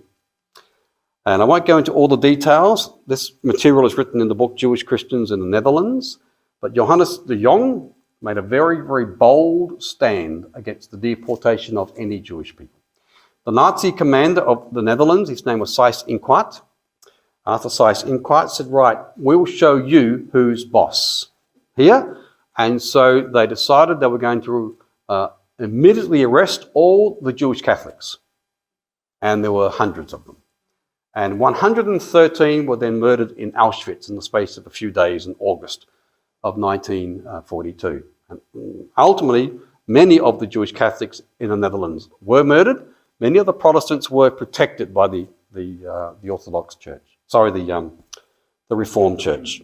And I won't go into all the details. This material is written in the book Jewish Christians in the Netherlands. But Johannes de Jong made a very, very bold stand against the deportation of any Jewish people. The Nazi commander of the Netherlands, his name was Seyss-Inquart, Arthur Seyss-Inquart, said, right, we'll show you who's boss here. And so they decided they were going to immediately arrest all the Jewish Catholics. And there were hundreds of them. And 113 were then murdered in Auschwitz in the space of a few days in August of 1942. And ultimately, many of the Jewish Catholics in the Netherlands were murdered. Many of the Protestants were protected by the Orthodox Church. The Reformed Church.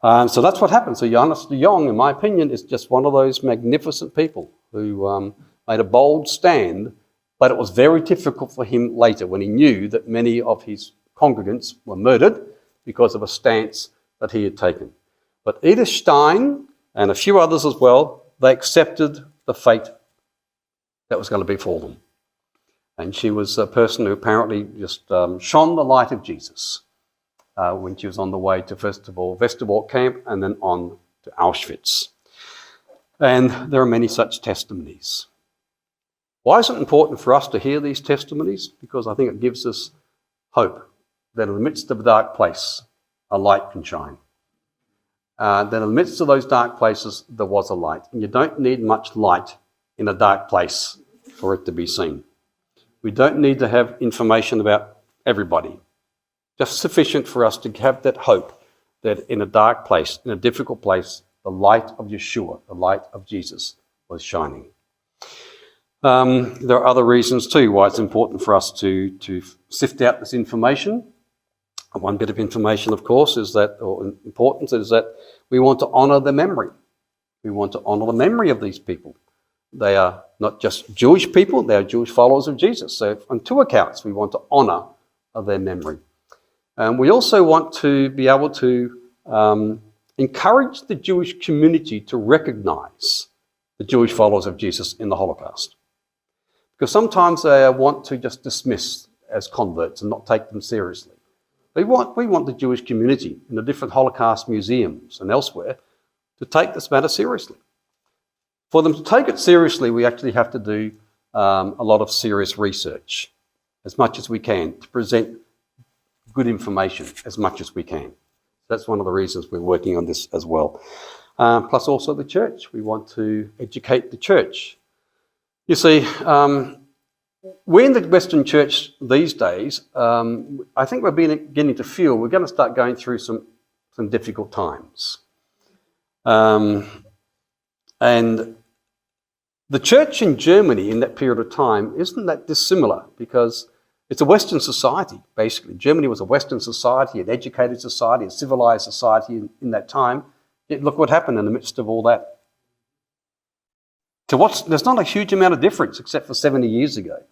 So that's what happened. So Johannes de Jong, in my opinion, is just one of those magnificent people who made a bold stand. But it was very difficult for him later when he knew that many of his congregants were murdered because of a stance that he had taken. But Edith Stein and a few others as well, they accepted the fate that was going to befall them. And she was a person who apparently just shone the light of Jesus when she was on the way to, first of all, Westerbork camp and then on to Auschwitz. And there are many such testimonies. Why is it important for us to hear these testimonies? Because I think it gives us hope that in the midst of a dark place, a light can shine. That in the midst of those dark places, there was a light. And you don't need much light in a dark place for it to be seen. We don't need to have information about everybody. Just sufficient for us to have that hope that in a dark place, in a difficult place, the light of Yeshua, the light of Jesus was shining. There are other reasons too why it's important for us to sift out this information. One bit of information, of course, is that, or importance, is that we want to honour the memory. We want to honour the memory of these people. They are not just Jewish people, they are Jewish followers of Jesus. So on 2 accounts, we want to honour their memory. We also want to be able to encourage the Jewish community to recognise the Jewish followers of Jesus in the Holocaust. Because sometimes they want to just dismiss as converts and not take them seriously. We want the Jewish community in the different Holocaust museums and elsewhere to take this matter seriously. For them to take it seriously, we actually have to do a lot of serious research, as much as we can, to present good information as much as we can. That's one of the reasons we're working on this as well. Plus also the church. We want to educate the church. You see, we in the Western church these days, I think we're beginning to feel we're going to start going through some difficult times. And the church in Germany in that period of time isn't that dissimilar, because it's a Western society, basically. Germany was a Western society, an educated society, a civilized society in that time. Yet look what happened in the midst of all that. There's not a huge amount of difference except for 70 years ago.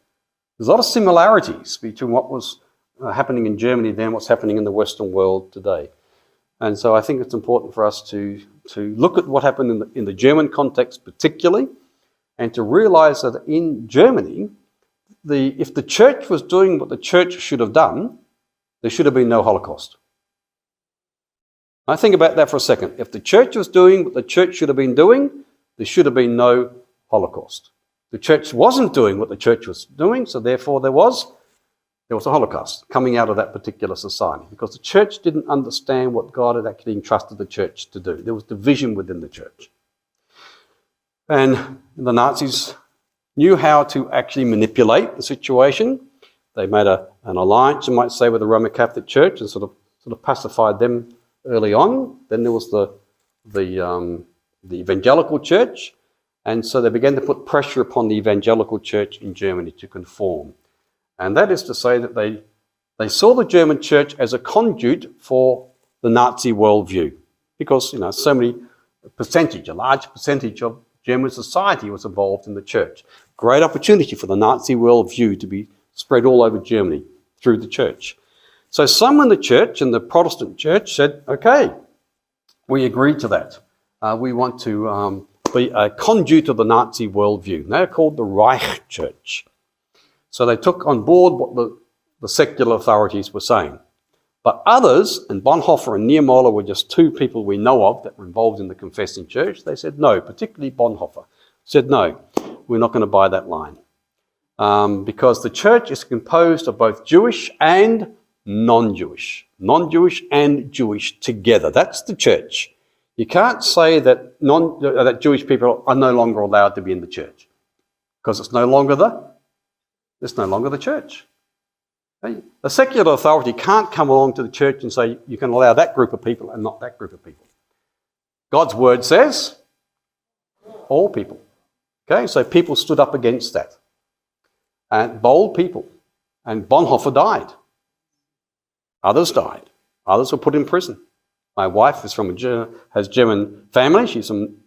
There's a lot of similarities between what was happening in Germany then and what's happening in the Western world today. And so I think it's important for us to look at what happened in the German context particularly, and to realise that in Germany, if the church was doing what the church should have done, there should have been no Holocaust. I think about that for a second. If the church was doing what the church should have been doing, there should have been no Holocaust. The church wasn't doing what the church was doing, so therefore there was a Holocaust coming out of that particular society, because the church didn't understand what God had actually entrusted the church to do. There was division within the church. And the Nazis knew how to actually manipulate the situation. They made an alliance, you might say, with the Roman Catholic Church and sort of pacified them early on. Then there was the evangelical church, and so they began to put pressure upon the evangelical church in Germany to conform. And that is to say that they saw the German church as a conduit for the Nazi worldview, because a large percentage of German society was involved in the church. Great opportunity for the Nazi worldview to be spread all over Germany through the church. So some in the church, and the Protestant church, said, okay, we agree to that. We want to be a conduit of the Nazi worldview. And they're called the Reich Church. So they took on board what the secular authorities were saying. But others, and Bonhoeffer and Niemöller were just two people we know of that were involved in the confessing church, they said no, particularly Bonhoeffer said no, we're not going to buy that line. Because the church is composed of both Jewish and non-Jewish. Non-Jewish and Jewish together. That's the church. You can't say that that Jewish people are no longer allowed to be in the church, because it's no longer the church. The secular authority can't come along to the church and say you can allow that group of people and not that group of people. God's word says all people. Okay, so people stood up against that. And bold people. And Bonhoeffer died. Others died. Others were put in prison. My wife is has German family. She's from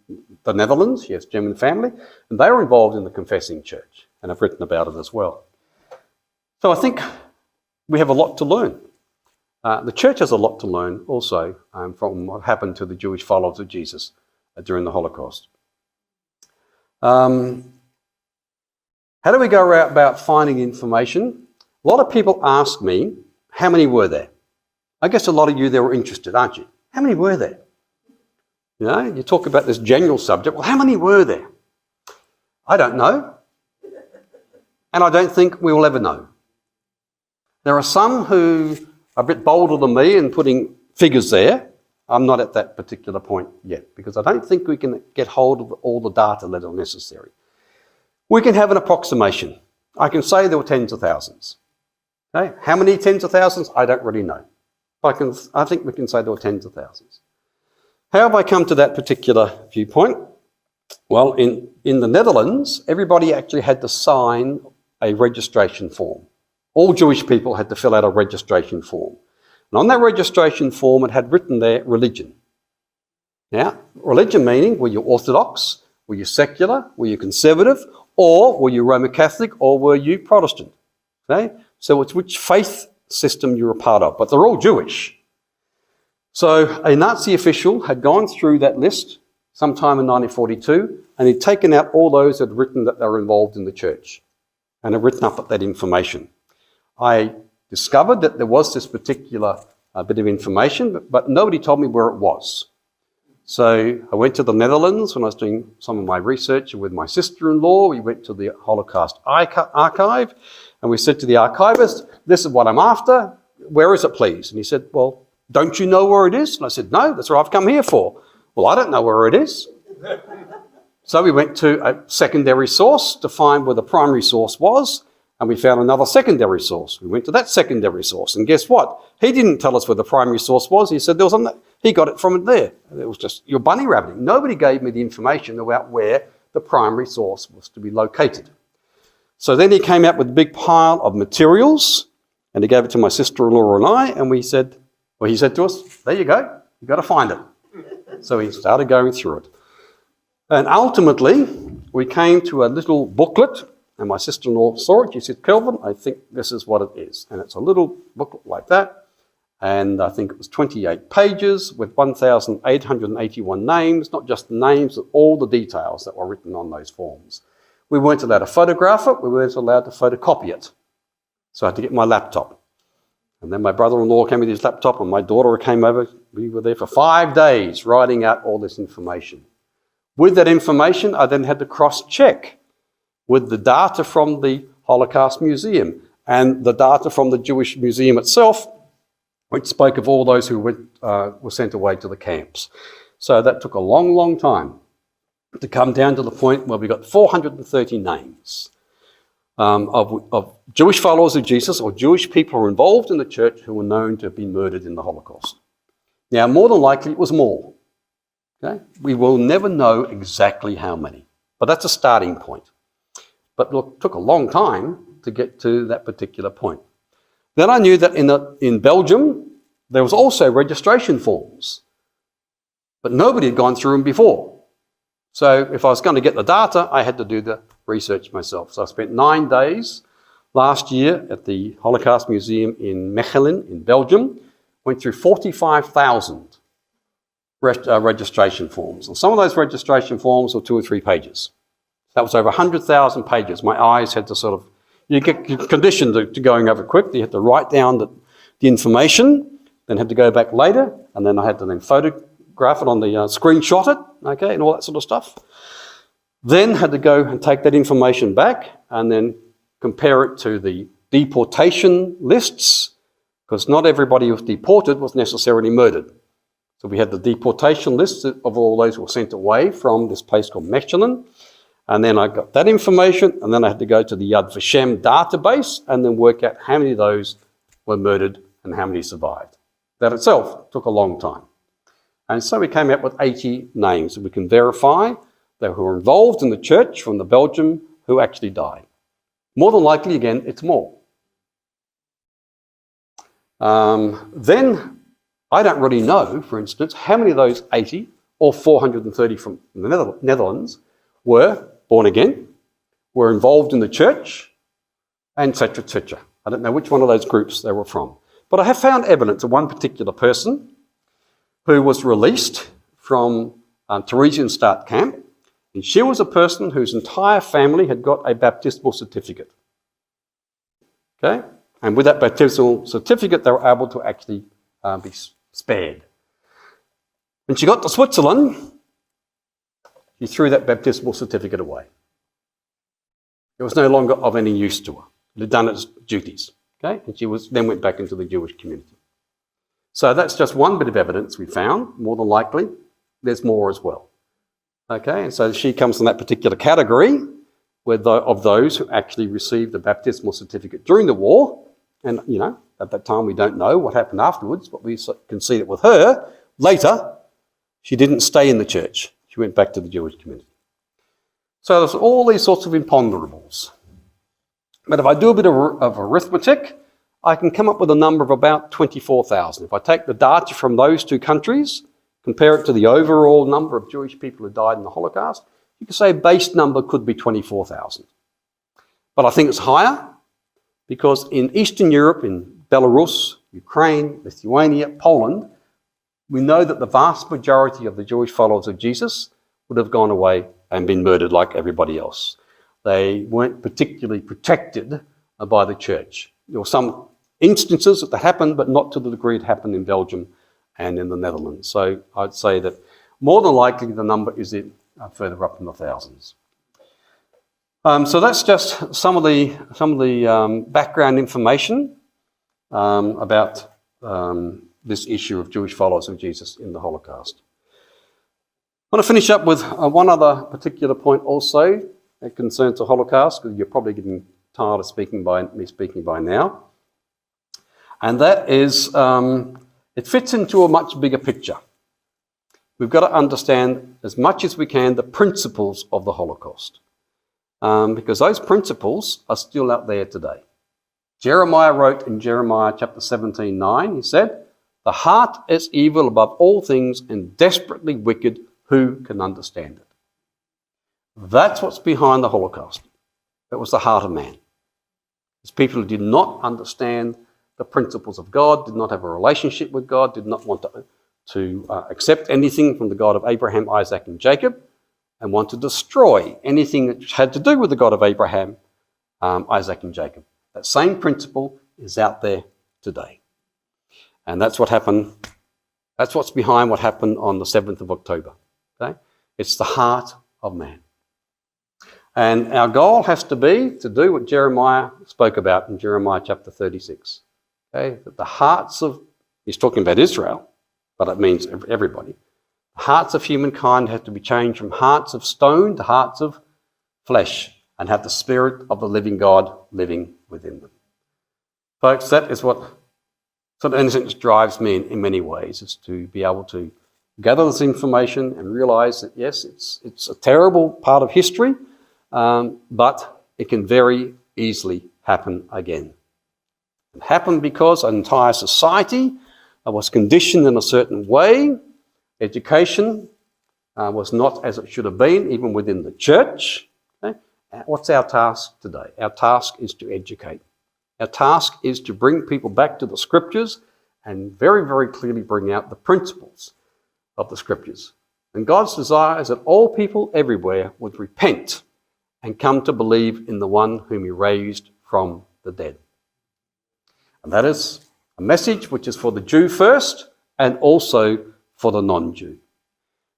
the Netherlands. She has German family. And they were involved in the confessing church. And I've written about it as well. So I think we have a lot to learn. The church has a lot to learn also from what happened to the Jewish followers of Jesus during the Holocaust. How do we go about finding information? A lot of people ask me, how many were there? I guess a lot of you there were interested, aren't you? How many were there? You talk about this general subject. Well, how many were there? I don't know. And I don't think we will ever know. There are some who are a bit bolder than me in putting figures there. I'm not at that particular point yet, because I don't think we can get hold of all the data that are necessary. We can have an approximation. I can say there were tens of thousands. Okay? How many tens of thousands? I don't really know. I think we can say there were tens of thousands. How have I come to that particular viewpoint? Well, in the Netherlands, everybody actually had to sign a registration form. All Jewish people had to fill out a registration form. And on that registration form, it had written there, religion. Now, religion meaning, were you Orthodox? Were you secular? Were you conservative? Or were you Roman Catholic? Or were you Protestant? Okay? So it's which faith system you're a part of. But they're all Jewish. So a Nazi official had gone through that list sometime in 1942, and he'd taken out all those that had written that they were involved in the church, and had written up that information. I discovered that there was this particular bit of information, but nobody told me where it was. So I went to the Netherlands when I was doing some of my research with my sister-in-law. We went to the Holocaust archive, and we said to the archivist, "This is what I'm after. Where is it, please?" And he said, "Well, don't you know where it is?" And I said, "No, that's what I've come here for." "Well, I don't know where it is." So we went to a secondary source to find where the primary source was, and we found another secondary source. We went to that secondary source, and guess what? He didn't tell us where the primary source was. He said he got it from there. It was just, you're bunny rabbiting. Nobody gave me the information about where the primary source was to be located. So then he came out with a big pile of materials, and he gave it to my sister-in-law and I, and he said to us, "There you go, you've got to find it." So he started going through it. And ultimately, we came to a little booklet, and my sister-in-law saw it. She said, "Kelvin, I think this is what it is." And it's a little booklet like that, and I think it was 28 pages with 1,881 names, not just the names, but all the details that were written on those forms. We weren't allowed to photograph it, we weren't allowed to photocopy it. So I had to get my laptop. And then my brother-in-law came with his laptop, and my daughter came over. We were there for 5 days writing out all this information. With that information, I then had to cross-check with the data from the Holocaust Museum and the data from the Jewish Museum itself, which spoke of all those who were sent away to the camps. So that took a long, long time to come down to the point where we got 430 names of Jewish followers of Jesus or Jewish people who were involved in the church who were known to have been murdered in the Holocaust. Now, more than likely, it was more. Okay? We will never know exactly how many, but that's a starting point. But look, it took a long time to get to that particular point. Then I knew that in Belgium, there was also registration forms, but nobody had gone through them before. So if I was going to get the data, I had to do the research myself. So I spent 9 days last year at the Holocaust Museum in Mechelen in Belgium, went through 45,000 registration forms. And some of those registration forms were 2 or 3 pages. That was over 100,000 pages. My eyes had to sort of, you get conditioned to going over quick. You had to write down the information, then had to go back later, and then I had to then photograph it on the screenshot it, okay, and all that sort of stuff. Then had to go and take that information back and then compare it to the deportation lists, because not everybody who was deported was necessarily murdered. So we had the deportation list of all those who were sent away from this place called Mechelen. And then I got that information, and then I had to go to the Yad Vashem database and then work out how many of those were murdered and how many survived. That itself took a long time. And so we came up with 80 names that we can verify that who were involved in the church from the Belgium who actually died. More than likely, again, it's more. Then I don't really know, for instance, how many of those 80 or 430 from the Netherlands were born again, were involved in the church, and etc., etc. I don't know which one of those groups they were from. But I have found evidence of one particular person who was released from Theresienstadt camp, and she was a person whose entire family had got a baptismal certificate. Okay? And with that baptismal certificate, they were able to actually be spared. When she got to Switzerland, she threw that baptismal certificate away. It was no longer of any use to her. It had done its duties. Okay? And she then went back into the Jewish community. So that's just one bit of evidence we found. More than likely, there's more as well. Okay? And so she comes from that particular category of those who actually received the baptismal certificate during the war. And, you know, at that time we don't know what happened afterwards, but we can see that with her, later, she didn't stay in the church. She went back to the Jewish community. So there's all these sorts of imponderables. But if I do a bit of arithmetic, I can come up with a number of about 24,000. If I take the data from those 2 countries, compare it to the overall number of Jewish people who died in the Holocaust, you could say a base number could be 24,000. But I think it's higher because in Eastern Europe, in Belarus, Ukraine, Lithuania, Poland, we know that the vast majority of the Jewish followers of Jesus would have gone away and been murdered like everybody else. They weren't particularly protected by the church. there were some instances that happened, but not to the degree it happened in Belgium and in the Netherlands. So I'd say that more than likely the number is further up in the thousands. So that's just some of the background information about this issue of Jewish followers of Jesus in the Holocaust. I want to finish up with one other particular point also that concerns the Holocaust, because you're probably getting tired of me speaking by now. And that is, it fits into a much bigger picture. We've got to understand as much as we can the principles of the Holocaust, because those principles are still out there today. Jeremiah wrote in Jeremiah chapter 17:9, he said, "The heart is evil above all things and desperately wicked. Who can understand it?" That's what's behind the Holocaust. It was the heart of man. It's people who did not understand the principles of God, did not have a relationship with God, did not want to accept anything from the God of Abraham, Isaac, and Jacob, and want to destroy anything that had to do with the God of Abraham, Isaac, and Jacob. That same principle is out there today. And that's what happened. That's what's behind what happened on the 7th of October. Okay? It's the heart of man. And our goal has to be to do what Jeremiah spoke about in Jeremiah chapter 36. Okay? That the hearts of, he's talking about Israel, but it means everybody. The hearts of humankind have to be changed from hearts of stone to hearts of flesh, and have the Spirit of the living God living within them. Folks, that is what sort of innocence drives me in many ways, is to be able to gather this information and realise that, yes, it's a terrible part of history, but it can very easily happen again. It happened because an entire society was conditioned in a certain way. Education was not as it should have been, even within the church. Okay? What's our task today? Our task is to educate. Our task is to bring people back to the Scriptures and very, very clearly bring out the principles of the Scriptures. And God's desire is that all people everywhere would repent and come to believe in the one whom He raised from the dead. And that is a message which is for the Jew first and also for the non-Jew.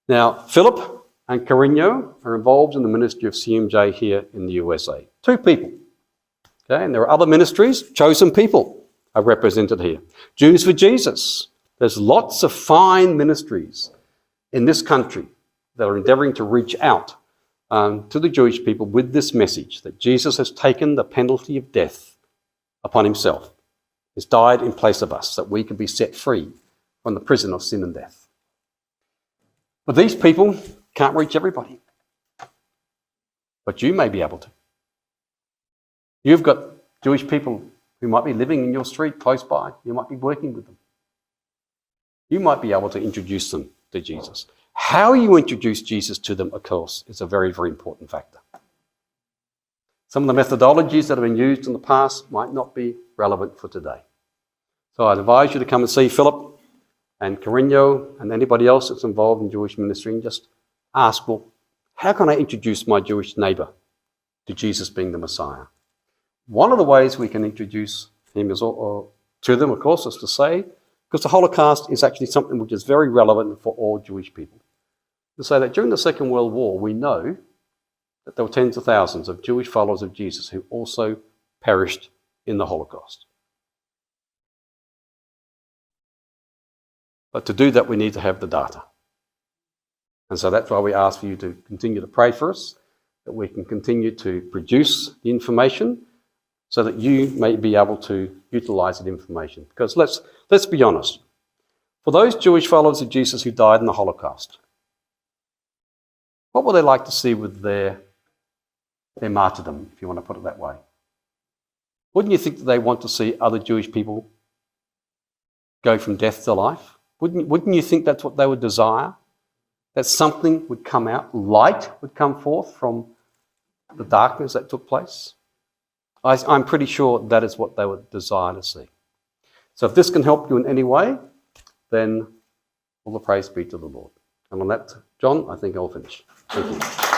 Now, Philip and Carino are involved in the ministry of CMJ here in the USA. 2 people. Okay, and there are other ministries, chosen people are represented here. Jews for Jesus. There's lots of fine ministries in this country that are endeavouring to reach out to the Jewish people with this message that Jesus has taken the penalty of death upon Himself. He's died in place of us, that we can be set free from the prison of sin and death. But these people can't reach everybody. But you may be able to. You've got Jewish people who might be living in your street close by. You might be working with them. You might be able to introduce them to Jesus. How you introduce Jesus to them, of course, is a very, very important factor. Some of the methodologies that have been used in the past might not be relevant for today. So I'd advise you to come and see Philip and Carino and anybody else that's involved in Jewish ministry and just ask, well, how can I introduce my Jewish neighbour to Jesus being the Messiah? One of the ways we can introduce him to them, of course, is to say, because the Holocaust is actually something which is very relevant for all Jewish people, to say that during the Second World War, we know that there were tens of thousands of Jewish followers of Jesus who also perished in the Holocaust. But to do that, we need to have the data. And so that's why we ask for you to continue to pray for us, that we can continue to produce the information so that you may be able to utilise that information. Because let's be honest, for those Jewish followers of Jesus who died in the Holocaust, what would they like to see with their martyrdom, if you want to put it that way? Wouldn't you think that they want to see other Jewish people go from death to life? Wouldn't you think that's what they would desire? That something would come out, light would come forth from the darkness that took place? I'm pretty sure that is what they would desire to see. So if this can help you in any way, then all the praise be to the Lord. And on that, John, I think I'll finish. Thank you.